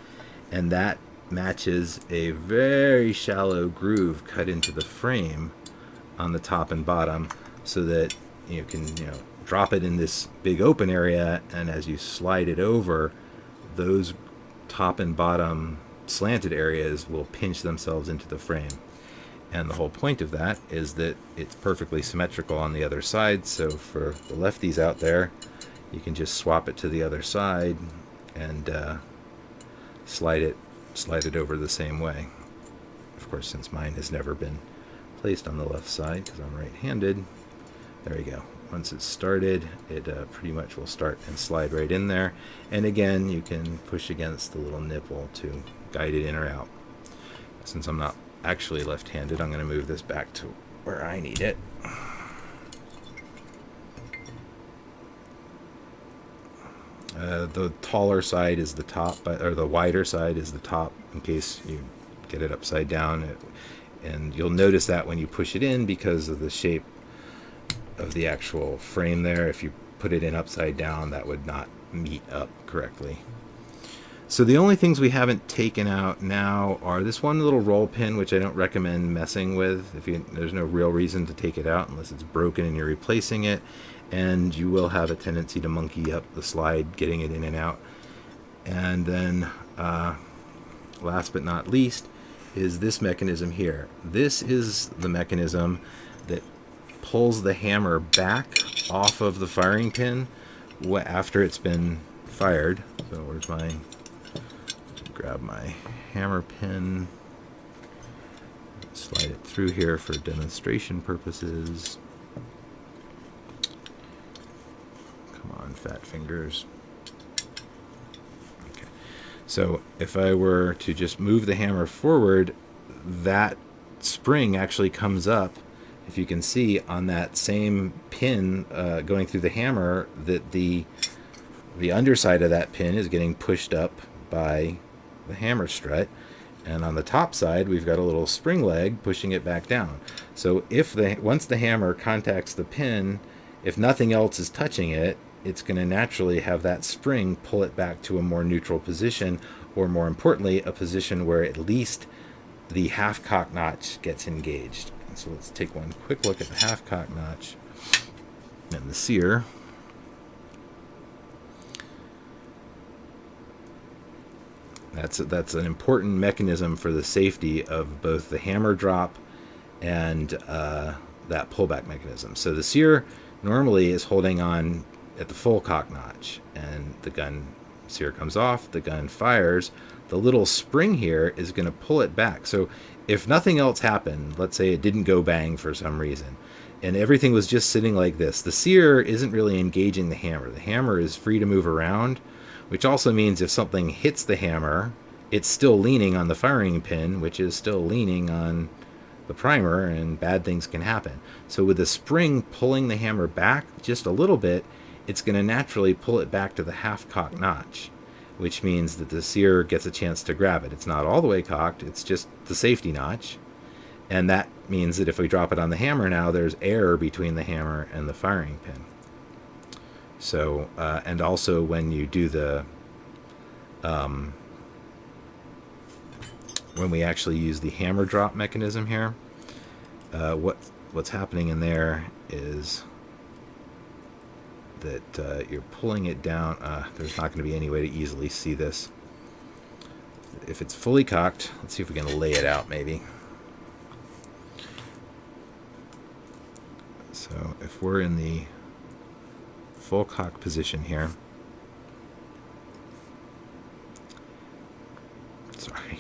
Speaker 1: and that matches a very shallow groove cut into the frame on the top and bottom, so that you can drop it in this big open area, and as you slide it over, those top and bottom slanted areas will pinch themselves into the frame. And the whole point of that is that it's perfectly symmetrical on the other side. So for the lefties out there, you can just swap it to the other side and slide it over the same way. Of course, since mine has never been placed on the left side because I'm right-handed, there you go. Once it's started, it pretty much will start and slide right in there. And again, you can push against the little nipple to guide it in or out. Since I'm not actually left-handed, I'm going to move this back to where I need it. The taller side is the top, or the wider side is the top, in case you get it upside down. And you'll notice that when you push it in because of the shape of the actual frame there. If you put it in upside down, that would not meet up correctly. So the only things we haven't taken out now are this one little roll pin, which I don't recommend messing with. There's no real reason to take it out unless it's broken and you're replacing it, and you will have a tendency to monkey up the slide getting it in and out. And then last but not least is this mechanism here. This is the mechanism that pulls the hammer back off of the firing pin after it's been fired. So where's my, grab my hammer pin, slide it through here for demonstration purposes. Come on, fat fingers. Okay. So if I were to just move the hammer forward, that spring actually comes up, if you can see, on that same pin going through the hammer, that the underside of that pin is getting pushed up by the hammer strut, and on the top side we've got a little spring leg pushing it back down. So if once the hammer contacts the pin, if nothing else is touching it, it's going to naturally have that spring pull it back to a more neutral position, or more importantly, a position where at least the half cock notch gets engaged. And so let's take one quick look at the half cock notch and the Sear. That's an important mechanism for the safety of both the hammer drop and that pullback mechanism. So the Sear normally is holding on at the full cock notch, and the gun Sear comes off, the gun fires. The little spring here is going to pull it back. So if nothing else happened, let's say it didn't go bang for some reason, and everything was just sitting like this, the Sear isn't really engaging the hammer. The hammer is free to move around, which also means if something hits the hammer, it's still leaning on the firing pin, which is still leaning on the primer, and bad things can happen. So with the spring pulling the hammer back just a little bit, it's going to naturally pull it back to the half cock notch, which means that the Sear gets a chance to grab it. It's not all the way cocked, it's just the safety notch. And that means that if we drop it on the hammer now, there's air between the hammer and the firing pin. So, and also when you do the, when we actually use the hammer drop mechanism here, what's happening in there is that you're pulling it down. There's not going to be any way to easily see this. If it's fully cocked, let's see if we can lay it out maybe. So if we're in the full cock position here, sorry,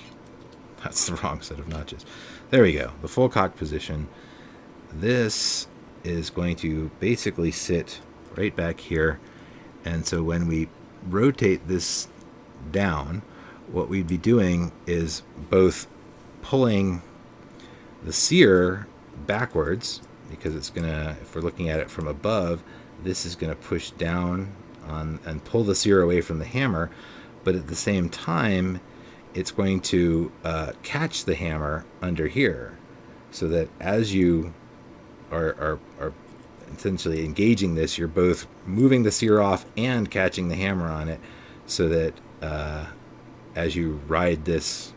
Speaker 1: that's the wrong set of notches. There we go, the full cock position. This is going to basically sit right back here, and so when we rotate this down, what we'd be doing is both pulling the Sear backwards, because it's gonna, if we're looking at it from above, this is gonna push down on and pull the Sear away from the hammer, but at the same time it's going to catch the hammer under here, so that as you are essentially engaging this, you're both moving the Sear off and catching the hammer on it, so that as you ride this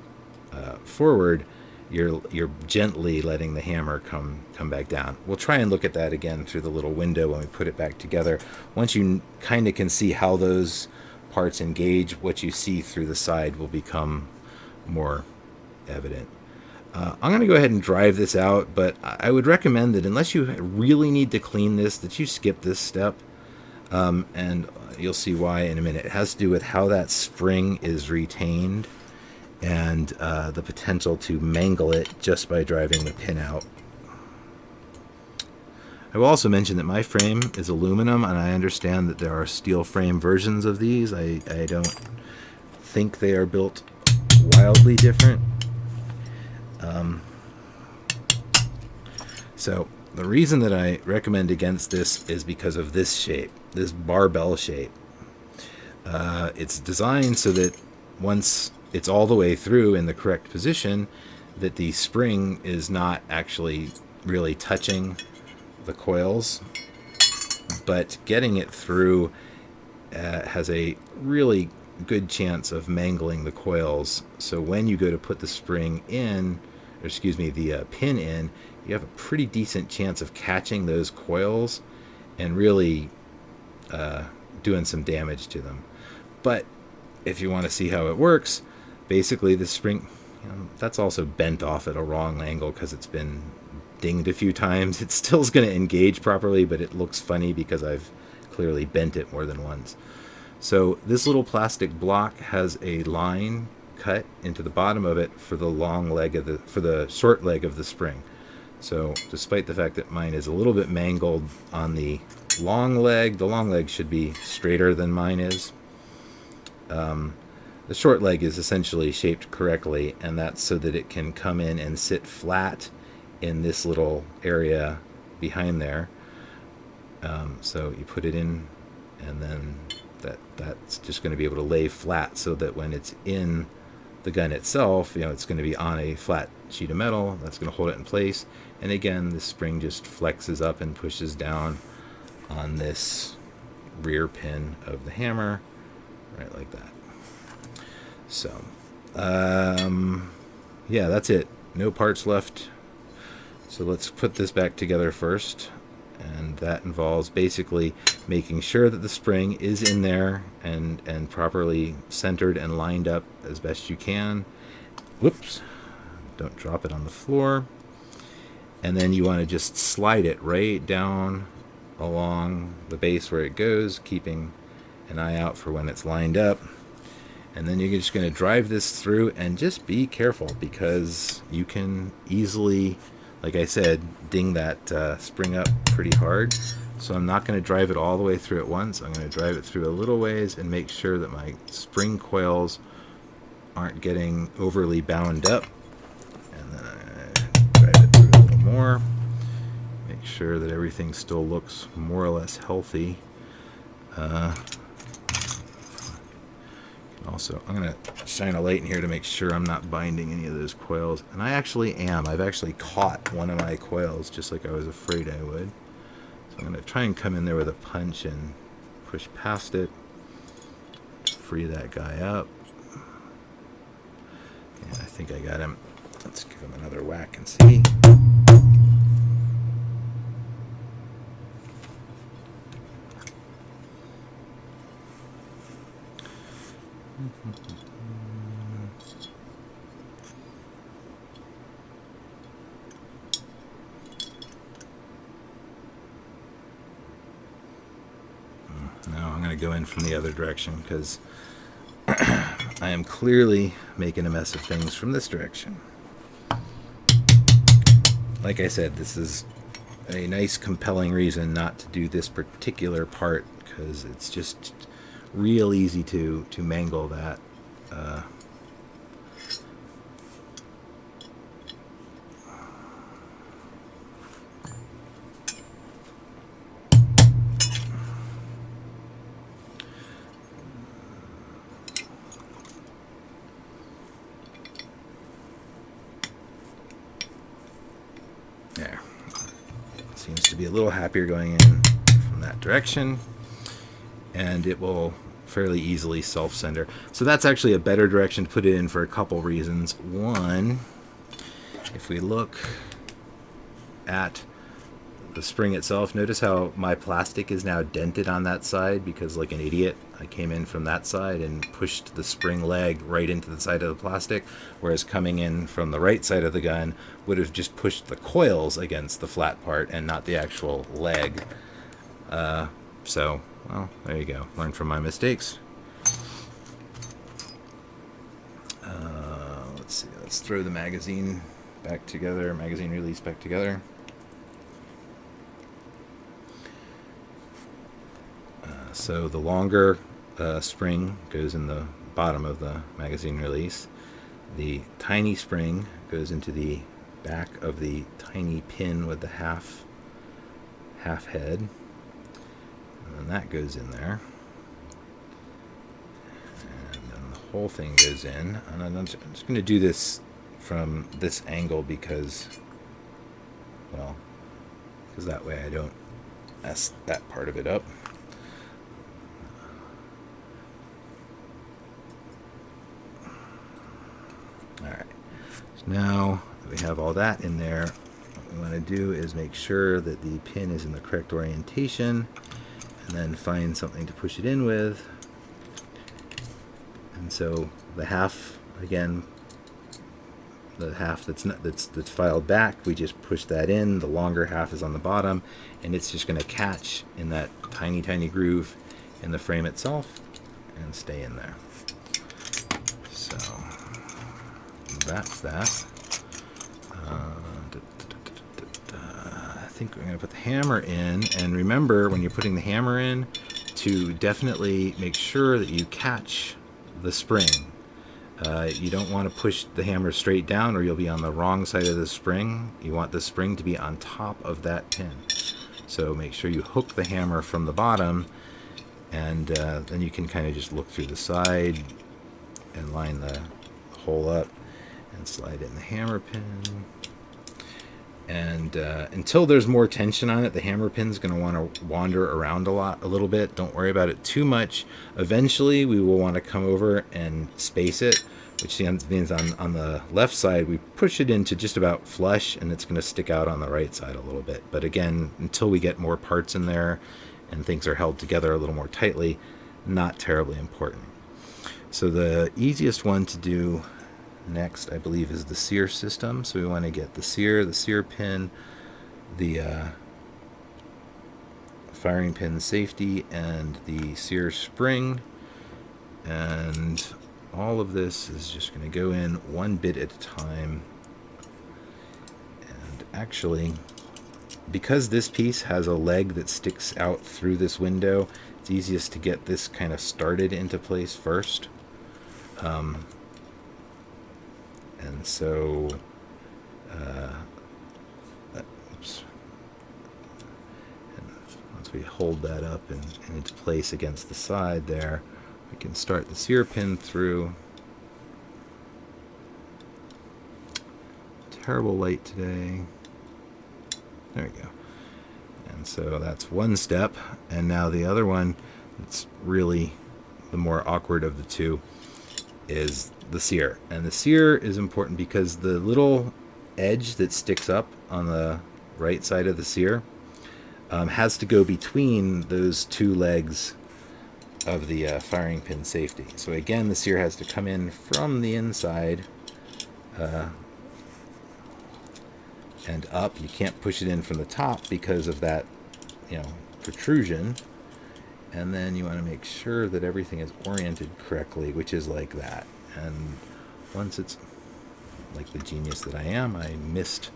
Speaker 1: forward, you're gently letting the hammer come back down. We'll try and look at that again through the little window when we put it back together. Once you kind of can see how those parts engage, what you see through the side will become more evident. I'm going to go ahead and drive this out, but I would recommend that unless you really need to clean this, that you skip this step, and you'll see why in a minute. It has to do with how that spring is retained, and the potential to mangle it just by driving the pin out. I will also mention that my frame is aluminum, and I understand that there are steel frame versions of these. I don't think they are built wildly different. So the reason that I recommend against this is because of this shape, this barbell shape. It's designed so that once it's all the way through in the correct position, that the spring is not actually really touching the coils, but getting it through has a really good chance of mangling the coils. So when you go to put the spring in, or excuse me, the pin in, you have a pretty decent chance of catching those coils and really doing some damage to them. But if you want to see how it works, basically the spring, That's also bent off at a wrong angle because it's been dinged a few times. It still is going to engage properly, but it looks funny because I've clearly bent it more than once. So this little plastic block has a line cut into the bottom of it for the long leg of the short leg of the spring. So despite the fact that mine is a little bit mangled on the long leg should be straighter than mine is. The short leg is essentially shaped correctly, and that's so that it can come in and sit flat in this little area behind there. So you put it in, and then that's just going to be able to lay flat so that when it's in the gun itself, it's going to be on a flat sheet of metal that's going to hold it in place. And again, the spring just flexes up and pushes down on this rear pin of the hammer, right like that. So, yeah, that's it. No parts left. So let's put this back together first. And that involves basically making sure that the spring is in there and properly centered and lined up as best you can. Whoops. Don't drop it on the floor. And then you want to just slide it right down along the base where it goes, keeping an eye out for when it's lined up. And then you're just going to drive this through, and just be careful because you can easily, like I said, ding that spring up pretty hard. So I'm not going to drive it all the way through at once. I'm going to drive it through a little ways and make sure that my spring coils aren't getting overly bound up. And then I drive it through a little more. Make sure that everything still looks more or less healthy. Also, I'm going to shine a light in here to make sure I'm not binding any of those coils. And I actually am. I've actually caught one of my coils just like I was afraid I would. So I'm going to try and come in there with a punch and push past it. Free that guy up. And I think I got him. Let's give him another whack and see. Now I'm going to go in from the other direction because I am clearly making a mess of things from this direction. Like I said, this is a nice compelling reason not to do this particular part because it's just real easy to mangle that. There. Seems to be a little happier going in from that direction. And it will fairly easily self-center. So that's actually a better direction to put it in for a couple reasons. One, if we look at the spring itself, notice how my plastic is now dented on that side because, like an idiot, I came in from that side and pushed the spring leg right into the side of the plastic, whereas coming in from the right side of the gun would have just pushed the coils against the flat part and not the actual leg. So, well, there you go. Learn from my mistakes. Let's see. Let's throw the magazine back together. Magazine release back together. So the longer spring goes in the bottom of the magazine release. The tiny spring goes into the back of the tiny pin with the half head. And that goes in there. And then the whole thing goes in. And I'm just going to do this from this angle because that way I don't mess that part of it up. Alright, so now that we have all that in there, what we want to do is make sure that the pin is in the correct orientation, and then find something to push it in with. And so the half, again, the half that's not, that's filed back, we just push that in. The longer half is on the bottom, and it's just going to catch in that tiny, tiny groove in the frame itself and stay in there. So that's that. I think we're going to put the hammer in, and remember when you're putting the hammer in to definitely make sure that you catch the spring. You don't want to push the hammer straight down or you'll be on the wrong side of the spring. You want the spring to be on top of that pin. So make sure you hook the hammer from the bottom, and then you can kind of just look through the side and line the hole up and slide in the hammer pin. And until there's more tension on it, the hammer pin's going to want to wander around a little bit. Don't worry about it too much. Eventually, we will want to come over and space it, which means on the left side, we push it into just about flush, and it's going to stick out on the right side a little bit. But again, until we get more parts in there and things are held together a little more tightly, not terribly important. So the easiest one to do next, I believe, is the Sear system. So we want to get the Sear pin, the firing pin safety, and the Sear spring. And all of this is just going to go in one bit at a time. And actually, because this piece has a leg that sticks out through this window, it's easiest to get this kind of started into place first. And so, oops. And once we hold that up and into place against the side there, we can start the Sear pin through. Terrible light today. There we go. And so that's one step. And now the other one, it's really the more awkward of the two, is the Sear. And the Sear is important because the little edge that sticks up on the right side of the Sear has to go between those two legs of the firing pin safety. So again, the Sear has to come in from the inside and up. You can't push it in from the top because of that, protrusion. And then you want to make sure that everything is oriented correctly, which is like that. And once it's like the genius that I am, I missed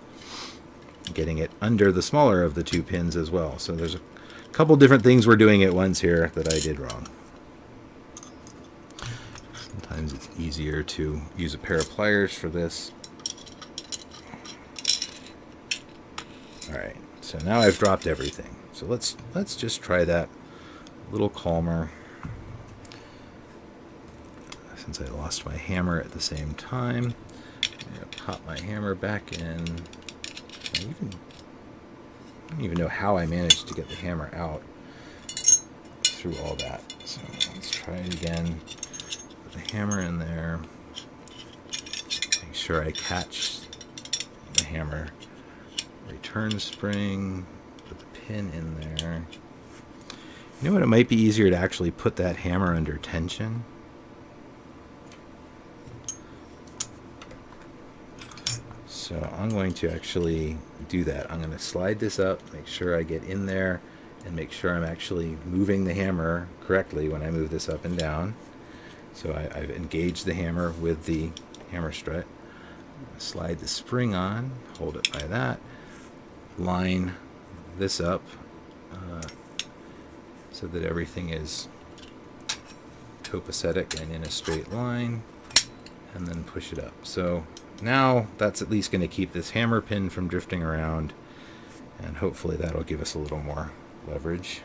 Speaker 1: getting it under the smaller of the two pins as well. So there's a couple different things we're doing at once here that I did wrong. Sometimes it's easier to use a pair of pliers for this. All right, so now I've dropped everything. So let's just try that a little calmer. Since I lost my hammer at the same time, I'm going to pop my hammer back in. I don't even know how I managed to get the hammer out through all that. So let's try it again. Put the hammer in there. Make sure I catch the hammer. Return spring. Put the pin in there. You know what? It might be easier to actually put that hammer under tension. So I'm going to actually do that. I'm going to slide this up, make sure I get in there, and make sure I'm actually moving the hammer correctly when I move this up and down. So I've engaged the hammer with the hammer strut. Slide the spring on, hold it by that, line this up so that everything is copacetic and in a straight line, and then push it up. So now that's at least going to keep this hammer pin from drifting around, and hopefully that'll give us a little more leverage.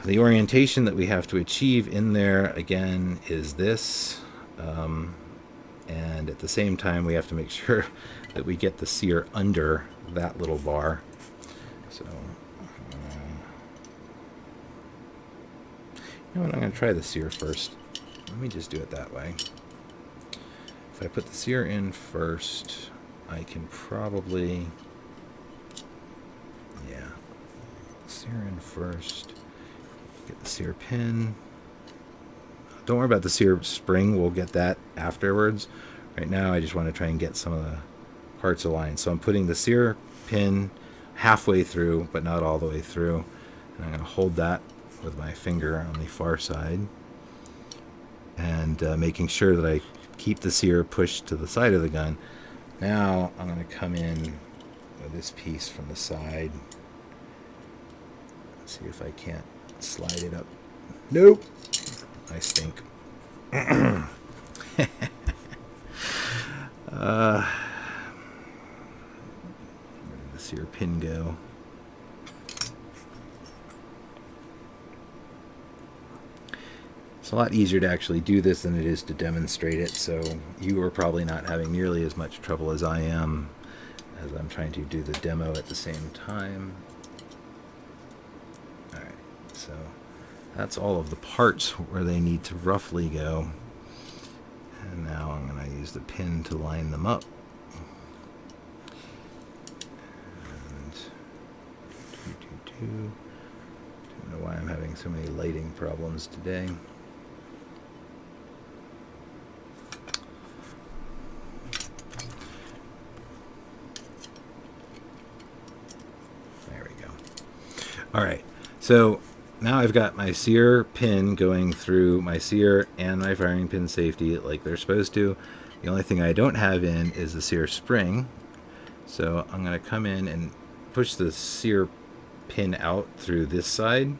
Speaker 1: The orientation that we have to achieve in there, again, is this. And at the same time, we have to make sure that we get the Sear under that little bar. So, you know what, I'm going to try the Sear first. Let me just do it that way. If I put the Sear in first, I can probably, Sear in first, get the Sear pin. Don't worry about the Sear spring, we'll get that afterwards. Right now I just want to try and get some of the parts aligned. So I'm putting the Sear pin halfway through, but not all the way through. And I'm going to hold that with my finger on the far side. And making sure that I keep the Sear pushed to the side of the gun. Now I'm going to come in with this piece from the side. See if I can't slide it up. Nope. I stink. Where did the Sear pin go? It's a lot easier to actually do this than it is to demonstrate it, so you are probably not having nearly as much trouble as I am as I'm trying to do the demo at the same time. Alright, so that's all of the parts where they need to roughly go. And now I'm going to use the pin to line them up. And don't know why I'm having so many lighting problems today. There we go. All right, so now I've got my Sear pin going through my Sear and my firing pin safety like they're supposed to. The only thing I don't have in is the Sear spring. So I'm going to come in and push the Sear pin out through this side.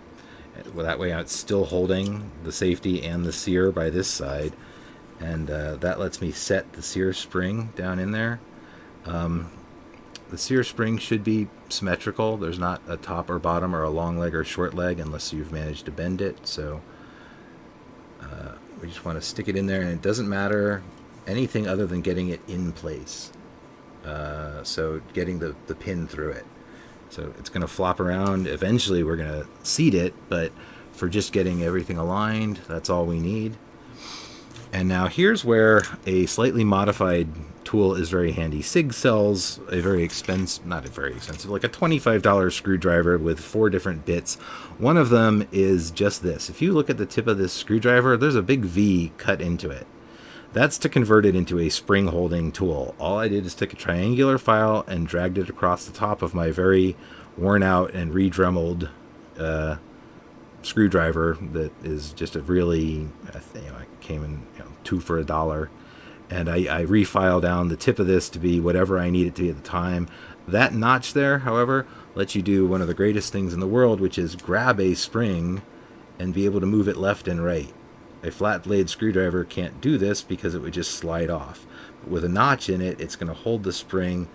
Speaker 1: Well, that way it's still holding the safety and the Sear by this side. And that lets me set the Sear spring down in there. The Sear spring should be symmetrical. There's not a top or bottom or a long leg or short leg unless you've managed to bend it. So we just want to stick it in there, and it doesn't matter anything other than getting it in place. So getting the pin through it. So it's going to flop around. Eventually we're going to seat it, but for just getting everything aligned, that's all we need. And now here's where a slightly modified tool is very handy. Sig sells a very expensive, not a very expensive, like a $25 screwdriver with 4 different bits. One of them is just this. If you look at the tip of this screwdriver, there's a big V cut into it. That's to convert it into a spring holding tool. All I did is take a triangular file and dragged it across the top of my very worn out and re-dremeled screwdriver that is just a really, I came in 2 for $1, and I refile down the tip of this to be whatever I need it to be at the time. That notch there, however, lets you do one of the greatest things in the world, which is grab a spring and be able to move it left and right. A flat blade screwdriver can't do this because it would just slide off. But with a notch in it, it's going to hold the spring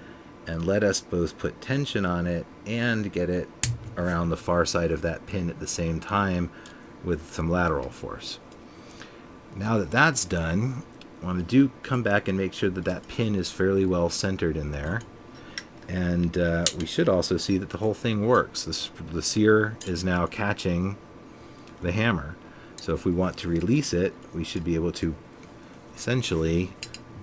Speaker 1: and let us both put tension on it and get it around the far side of that pin at the same time with some lateral force. Now that that's done, I want to come back and make sure that that pin is fairly well centered in there. And we should also see that the whole thing works. The Sear is now catching the hammer. So if we want to release it, we should be able to essentially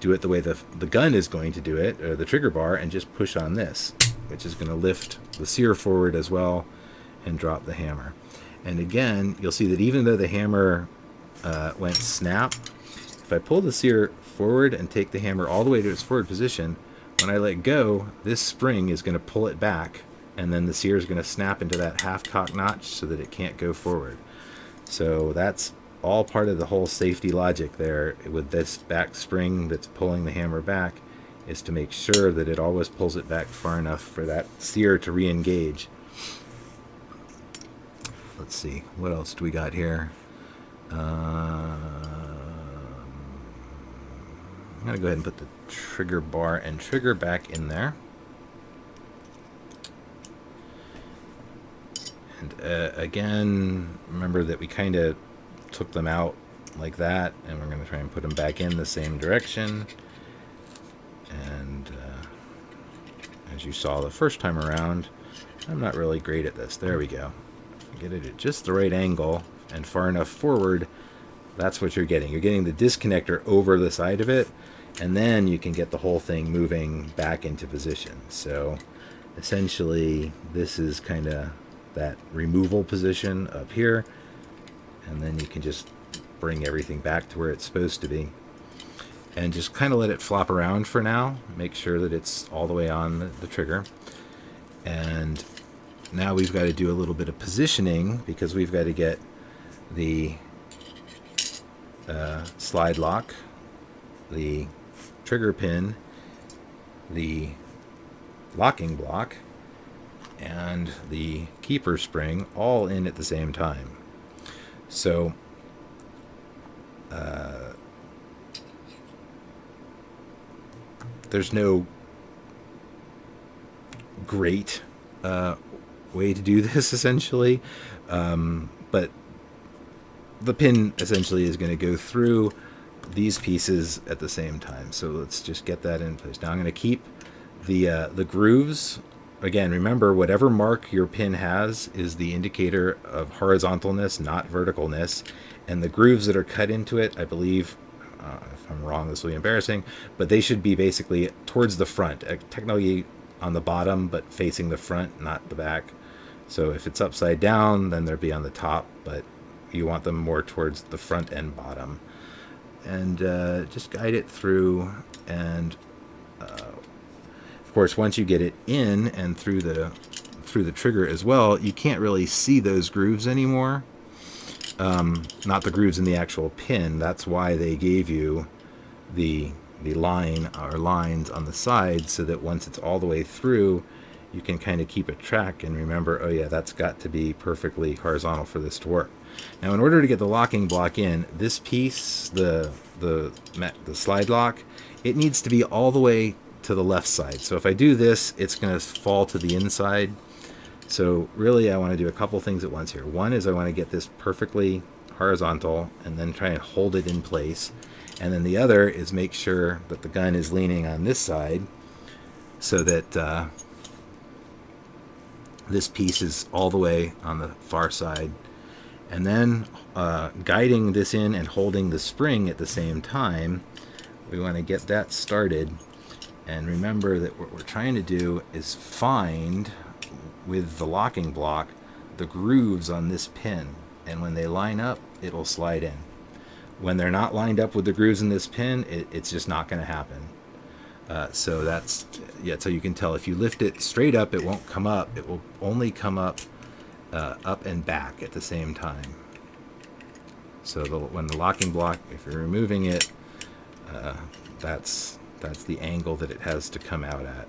Speaker 1: do it the way the gun is going to do it, or the trigger bar, and just push on this, which is going to lift the Sear forward as well and drop the hammer. And again, you'll see that even though the hammer went snap, if I pull the Sear forward and take the hammer all the way to its forward position, when I let go, this spring is going to pull it back, and then the Sear is going to snap into that half-cock notch so that it can't go forward. So that's all part of the whole safety logic there with this back spring that's pulling the hammer back, is to make sure that it always pulls it back far enough for that Sear to re-engage. Let's see, what else do we got here? I'm going to go ahead and put the trigger bar and trigger back in there. And again, remember that we kind of took them out like that, and we're going to try and put them back in the same direction. And as you saw the first time around, I'm not really great at this. There we go. Get it at just the right angle and far enough forward. That's what you're getting. You're getting the disconnector over the side of it, and then you can get the whole thing moving back into position. So essentially, this is kind of that removal position up here, and then you can just bring everything back to where it's supposed to be. and just kind of let it flop around for now. Make sure that it's all the way on the trigger. And now we've got to do a little bit of positioning, because we've got to get the slide lock, the trigger pin, the locking block, and the keeper spring all in at the same time. So there's no great way to do this, essentially, but the pin essentially is going to go through these pieces at the same time. So let's just get that in place. Now I'm going to keep the grooves. Again, remember, whatever mark your pin has is the indicator of horizontalness, not verticalness. And the grooves that are cut into it, I believe, if I'm wrong, this will be embarrassing, but they should be basically towards the front, technically on the bottom, but facing the front, not the back. So if it's upside down, then they'll be on the top, but you want them more towards the front and bottom. And just guide it through. And of course, once you get it in and through the trigger as well, you can't really see those grooves anymore. Not the grooves in the actual pin. That's why they gave you the line or lines on the side, so that once it's all the way through, you can kind of keep a track and remember, oh yeah, that's got to be perfectly horizontal for this to work. Now, in order to get the locking block in, this piece, the slide lock, it needs to be all the way to the left side. So if I do this, it's going to fall to the inside. So really, I want to do a couple things at once here. One is I want to get this perfectly horizontal and then try and hold it in place. And then the other is make sure that the gun is leaning on this side, so that this piece is all the way on the far side. And then guiding this in and holding the spring at the same time, we want to get that started. And remember that what we're trying to do is find, with the locking block, the grooves on this pin. And when they line up, it'll slide in. When they're not lined up with the grooves in this pin, it's just not going to happen. So that's, yeah, so you can tell if you lift it straight up, it won't come up. It will only come up and back at the same time. So when the locking block, if you're removing it, that's the angle that it has to come out at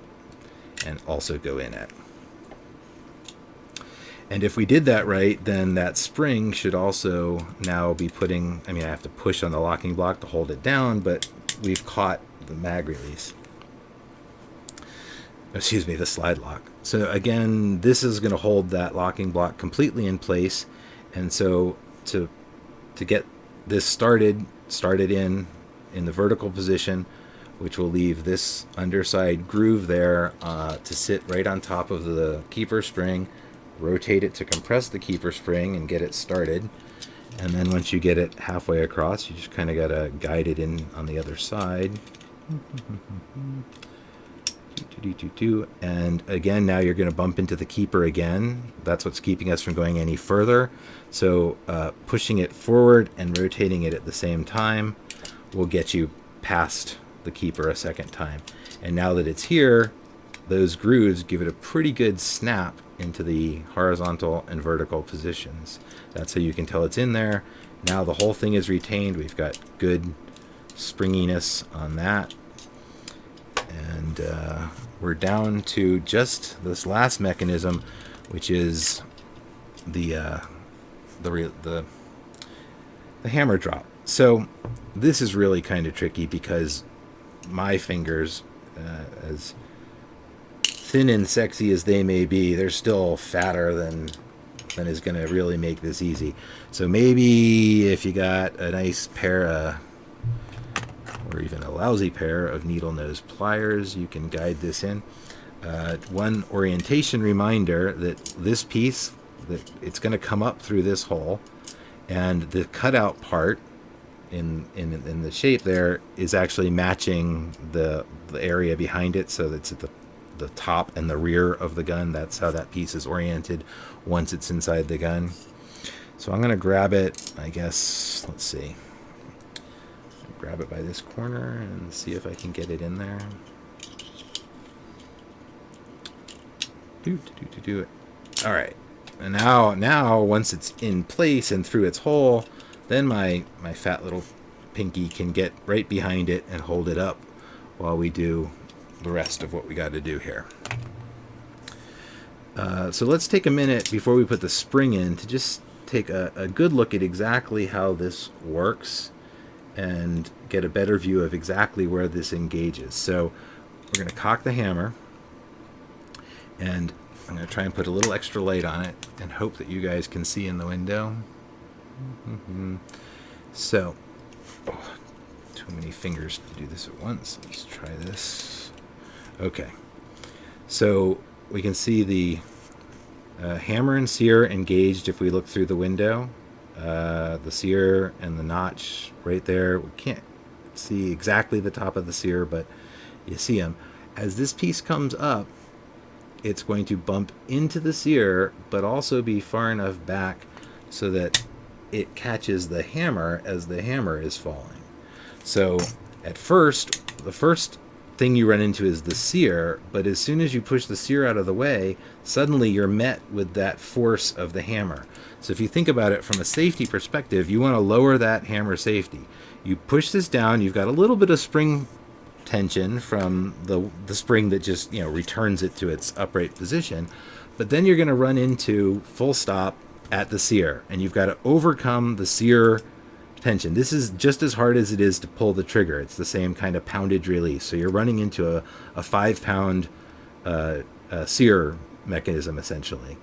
Speaker 1: and also go in at. And if we did that right, then that spring should also now be putting, I mean, I have to push on the locking block to hold it down, but we've caught the mag release. Excuse me, the slide lock. So again, this is going to hold that locking block completely in place. And so to get this started in the vertical position, which will leave this underside groove there to sit right on top of the keeper spring. Rotate it to compress the keeper spring and get it started. And then once you get it halfway across, you just kind of got to guide it in on the other side. And again, now you're going to bump into the keeper again. That's what's keeping us from going any further. So pushing it forward and rotating it at the same time will get you past the keeper a second time. And now that it's here, those grooves give it a pretty good snap into the horizontal and vertical positions. That's how you can tell it's in there. Now the whole thing is retained. We've got good springiness on that. And we're down to just this last mechanism, which is the hammer drop. So this is really kind of tricky because my fingers, as thin and sexy as they may be, they're still fatter than is going to really make this easy. So maybe if you got a nice pair or even a lousy pair of needle nose pliers, you can guide this in. One orientation reminder that this piece, that it's going to come up through this hole, and the cutout part in the shape there is actually matching the area behind it, so that's at the top and the rear of the gun. That's how that piece is oriented once it's inside the gun. So I'm going to grab it, I guess, let's see. grab it by this corner and see if I can get it in there. Do it. All right. And now once it's in place and through its hole, then my fat little pinky can get right behind it and hold it up while we do the rest of what we got to do here. So let's take a minute before we put the spring in to just take a good look at exactly how this works and get a better view of exactly where this engages. So we're going to cock the hammer, and I'm going to try and put a little extra light on it and hope that you guys can see in the window. So, too many fingers to do this at once. Let's try this. Okay. So we can see the hammer and sear engaged if we look through the window. The sear and the notch right there. We can't see exactly the top of the sear, but you see them. As this piece comes up, it's going to bump into the sear, but also be far enough back so that it catches the hammer as the hammer is falling. So at first, the first thing you run into is the sear, but as soon as you push the sear out of the way, suddenly you're met with that force of the hammer. So if you think about it from a safety perspective, you want to lower that hammer safety. You push this down, you've got a little bit of spring tension from the spring that just returns it to its upright position, but then you're going to run into full stop at the sear, and you've got to overcome the sear tension. This is just as hard as it is to pull the trigger. It's the same kind of poundage release. So you're running into a 5-pound sear mechanism essentially.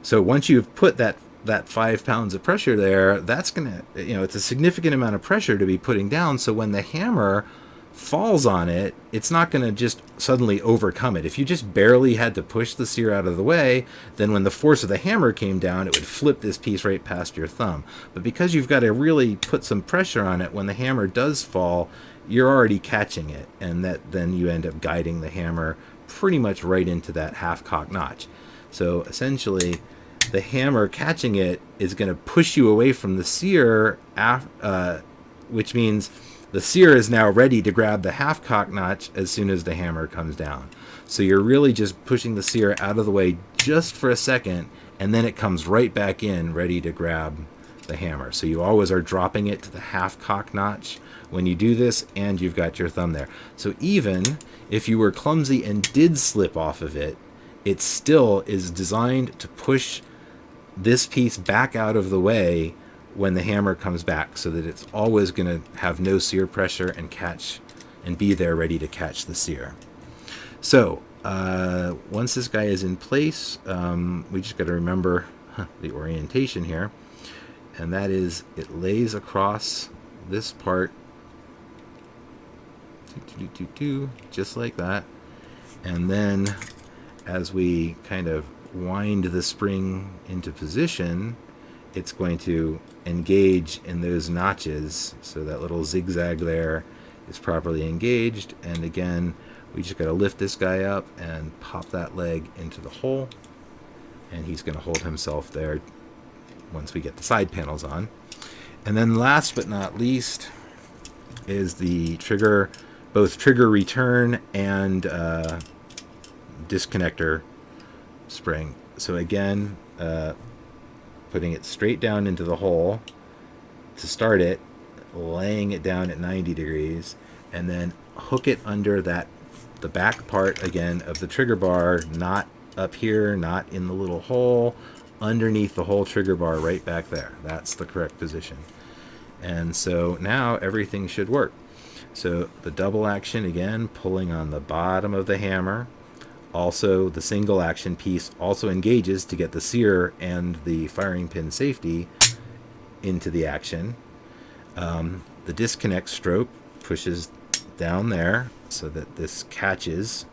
Speaker 1: So once you've put that 5 pounds of pressure there, that's gonna it's a significant amount of pressure to be putting down. So when the hammer falls on it, it's not going to just suddenly overcome it. If you just barely had to push the sear out of the way, then when the force of the hammer came down, it would flip this piece right past your thumb. But because you've got to really put some pressure on it, when the hammer does fall, you're already catching it, and then you end up guiding the hammer pretty much right into that half-cock notch. So essentially, the hammer catching it is going to push you away from the sear, which means the sear is now ready to grab the half-cock notch as soon as the hammer comes down. So you're really just pushing the sear out of the way just for a second, and then it comes right back in ready to grab the hammer. So you always are dropping it to the half-cock notch when you do this, and you've got your thumb there. So even if you were clumsy and did slip off of it, it still is designed to push this piece back out of the way when the hammer comes back, so that it's always going to have no sear pressure and catch and be there ready to catch the sear. So once this guy is in place, we just got to remember the orientation here, and that is it lays across this part just like that, and then as we kind of wind the spring into position, it's going to engage in those notches, so that little zigzag there is properly engaged. And again, we just got to lift this guy up and pop that leg into the hole, and he's going to hold himself there once we get the side panels on. And then last but not least is the trigger, both trigger return and disconnector spring. So again, putting it straight down into the hole to start it, laying it down at 90 degrees, and then hook it under the back part again of the trigger bar, not up here, not in the little hole, underneath the whole trigger bar right back there. That's the correct position. And so now everything should work. So the double action again, pulling on the bottom of the hammer. Also, the single action piece also engages to get the sear and the firing pin safety into the action. The disconnect stroke pushes down there so that this catches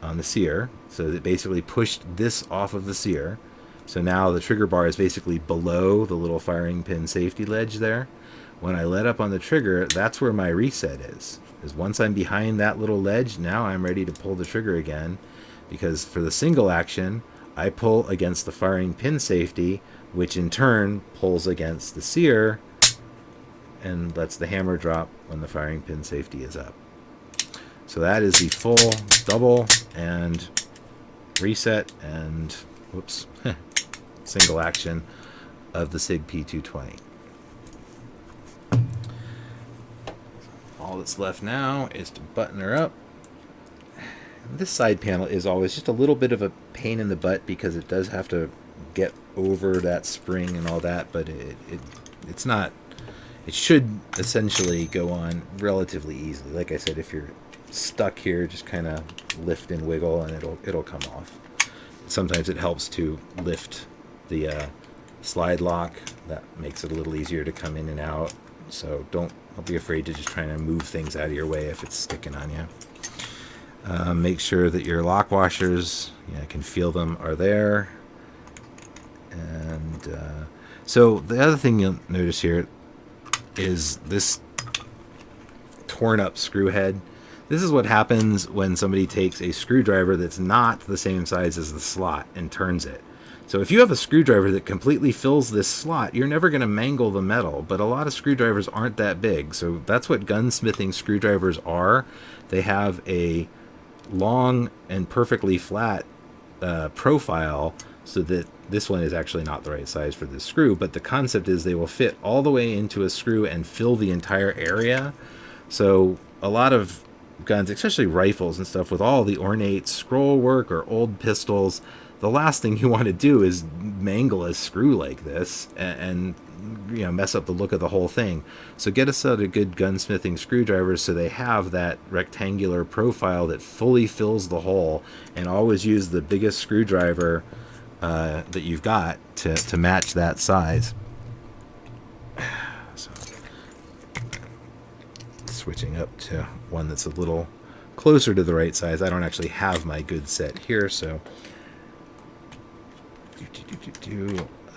Speaker 1: on the sear. So it basically pushed this off of the sear. So now the trigger bar is basically below the little firing pin safety ledge there. When I let up on the trigger, that's where my reset is. Once I'm behind that little ledge, now I'm ready to pull the trigger again, because for the single action, I pull against the firing pin safety, which in turn pulls against the sear, and lets the hammer drop when the firing pin safety is up. So that is the full double and reset and whoops single action of the Sig P220. All that's left now is to button her up. This side panel is always just a little bit of a pain in the butt because it does have to get over that spring and all that, but it's not. It should essentially go on relatively easily. Like I said, if you're stuck here, just kind of lift and wiggle and it'll come off. Sometimes it helps to lift the slide lock. That makes it a little easier to come in and out. So don't be afraid to just try to move things out of your way if it's sticking on you. Make sure that your lock washers, I can feel them, are there. And so the other thing you'll notice here is this torn up screw head. This is what happens when somebody takes a screwdriver that's not the same size as the slot and turns it. So if you have a screwdriver that completely fills this slot, you're never going to mangle the metal, but a lot of screwdrivers aren't that big. So that's what gunsmithing screwdrivers are. They have a long and perfectly flat profile, so that this one is actually not the right size for this screw, but the concept is they will fit all the way into a screw and fill the entire area. So a lot of guns, especially rifles and stuff with all the ornate scroll work or old pistols, the last thing you want to do is mangle a screw like this and mess up the look of the whole thing. So get a set of good gunsmithing screwdrivers so they have that rectangular profile that fully fills the hole, and always use the biggest screwdriver that you've got to match that size. So, switching up to one that's a little closer to the right size. I don't actually have my good set here, so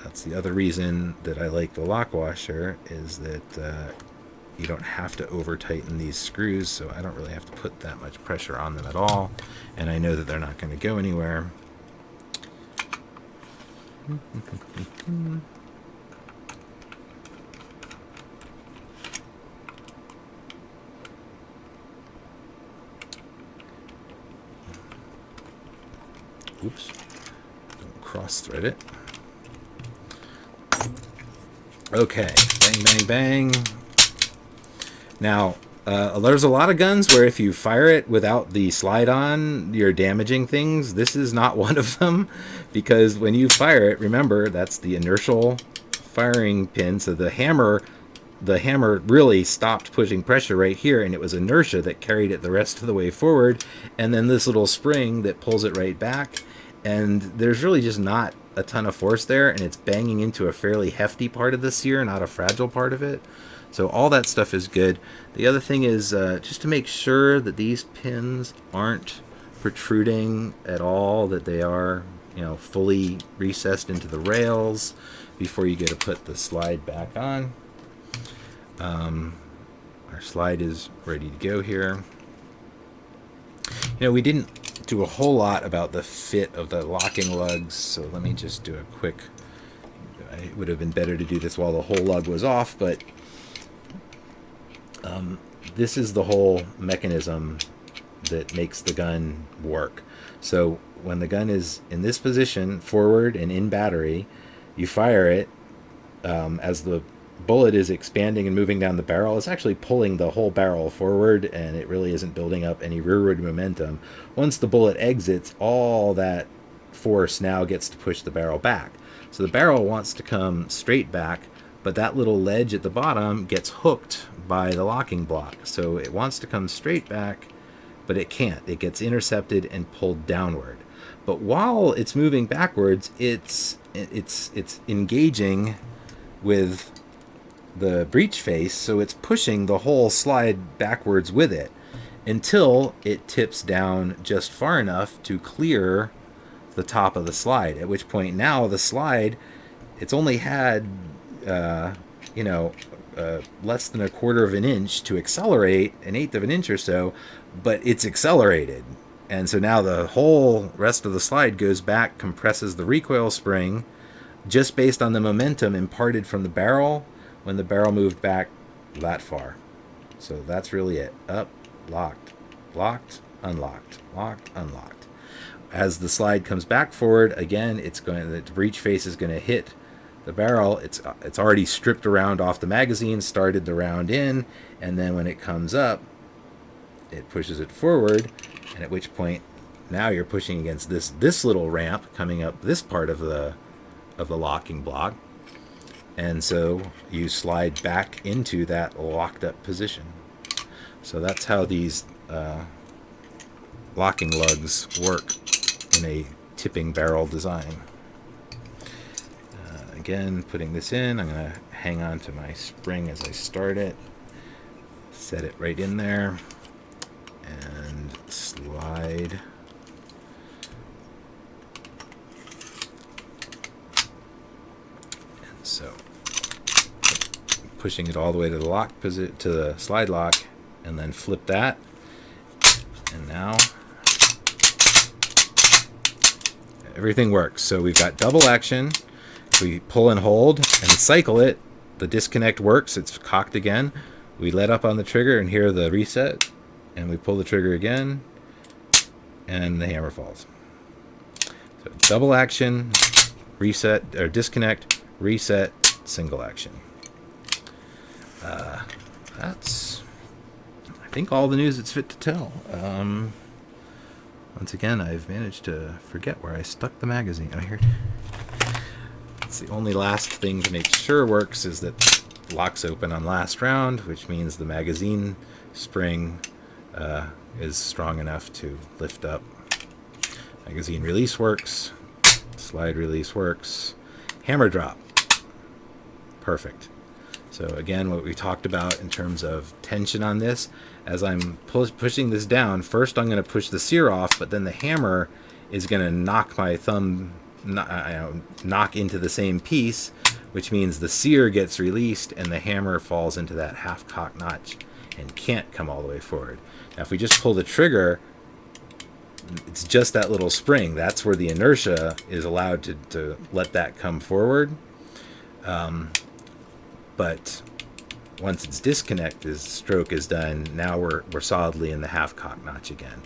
Speaker 1: that's the other reason that I like the lock washer, is that you don't have to over tighten these screws, so I don't really have to put that much pressure on them at all, and I know that they're not going to go anywhere. Oops, don't cross thread it. Okay, bang, bang, bang. Now, there's a lot of guns where if you fire it without the slide on, you're damaging things. This is not one of them, because when you fire it, remember, that's the inertial firing pin. So the hammer really stopped pushing pressure right here, and it was inertia that carried it the rest of the way forward, and then this little spring that pulls it right back. And there's really just not a ton of force there, and it's banging into a fairly hefty part of the sear, not a fragile part of it. So all that stuff is good. The other thing is just to make sure that these pins aren't protruding at all, that they are, fully recessed into the rails before you get to put the slide back on. Our slide is ready to go here. We didn't do a whole lot about the fit of the locking lugs, so let me just do a quick. It would have been better to do this while the whole lug was off, but this is the whole mechanism that makes the gun work. So when the gun is in this position, forward and in battery, you fire it. As the bullet is expanding and moving down the barrel, it's actually pulling the whole barrel forward, and it really isn't building up any rearward momentum. Once the bullet exits, all that force now gets to push the barrel back. So the barrel wants to come straight back, but that little ledge at the bottom gets hooked by the locking block. So it wants to come straight back, but it can't. It gets intercepted and pulled downward. But while it's moving backwards, it's engaging with the breech face, so it's pushing the whole slide backwards with it until it tips down just far enough to clear the top of the slide, at which point now the slide, it's only had less than 1/4 of an inch to accelerate, 1/8 of an inch or so, but it's accelerated. And so now the whole rest of the slide goes back, compresses the recoil spring just based on the momentum imparted from the barrel when the barrel moved back that far. So that's really it. Up, locked, locked, unlocked, locked, unlocked. As the slide comes back forward, again, the breech face is going to hit the barrel. It's already stripped a round off the magazine, started the round in, and then when it comes up, it pushes it forward, and at which point now you're pushing against this little ramp coming up this part of the locking block, and so you slide back into that locked up position. So that's how these locking lugs work in a tipping barrel design. Again, putting this in, I'm going to hang on to my spring as I start it, set it right in there, and slide. And so pushing it all the way to the lock to the slide lock, and then flip that, and now everything works. So we've got double action. If we pull and hold and cycle it, the disconnect works. It's cocked again. We let up on the trigger and hear the reset, and we pull the trigger again, and the hammer falls. So double action, reset, or disconnect, reset, single action. That's, I think, all the news that's fit to tell. Once again, I've managed to forget where I stuck the magazine. Oh, here. It's the only last thing to make sure works is that locks open on last round, which means the magazine spring is strong enough to lift up. Magazine release works. Slide release works. Hammer drop. Perfect. So again, what we talked about in terms of tension on this, as I'm pushing this down, first I'm going to push the sear off, but then the hammer is going to knock my thumb, knock into the same piece, which means the sear gets released and the hammer falls into that half cock notch and can't come all the way forward. Now if we just pull the trigger, it's just that little spring. That's where the inertia is allowed to let that come forward. But once it's disconnected, stroke is done, now we're solidly in the half cock notch again.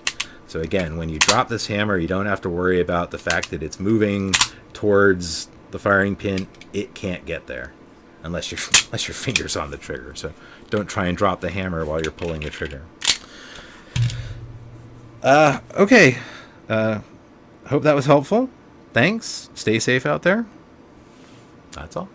Speaker 1: So again, when you drop this hammer, you don't have to worry about the fact that it's moving towards the firing pin. It can't get there unless your finger's on the trigger. So don't try and drop the hammer while you're pulling the trigger. Okay. Hope that was helpful. Thanks. Stay safe out there. That's all.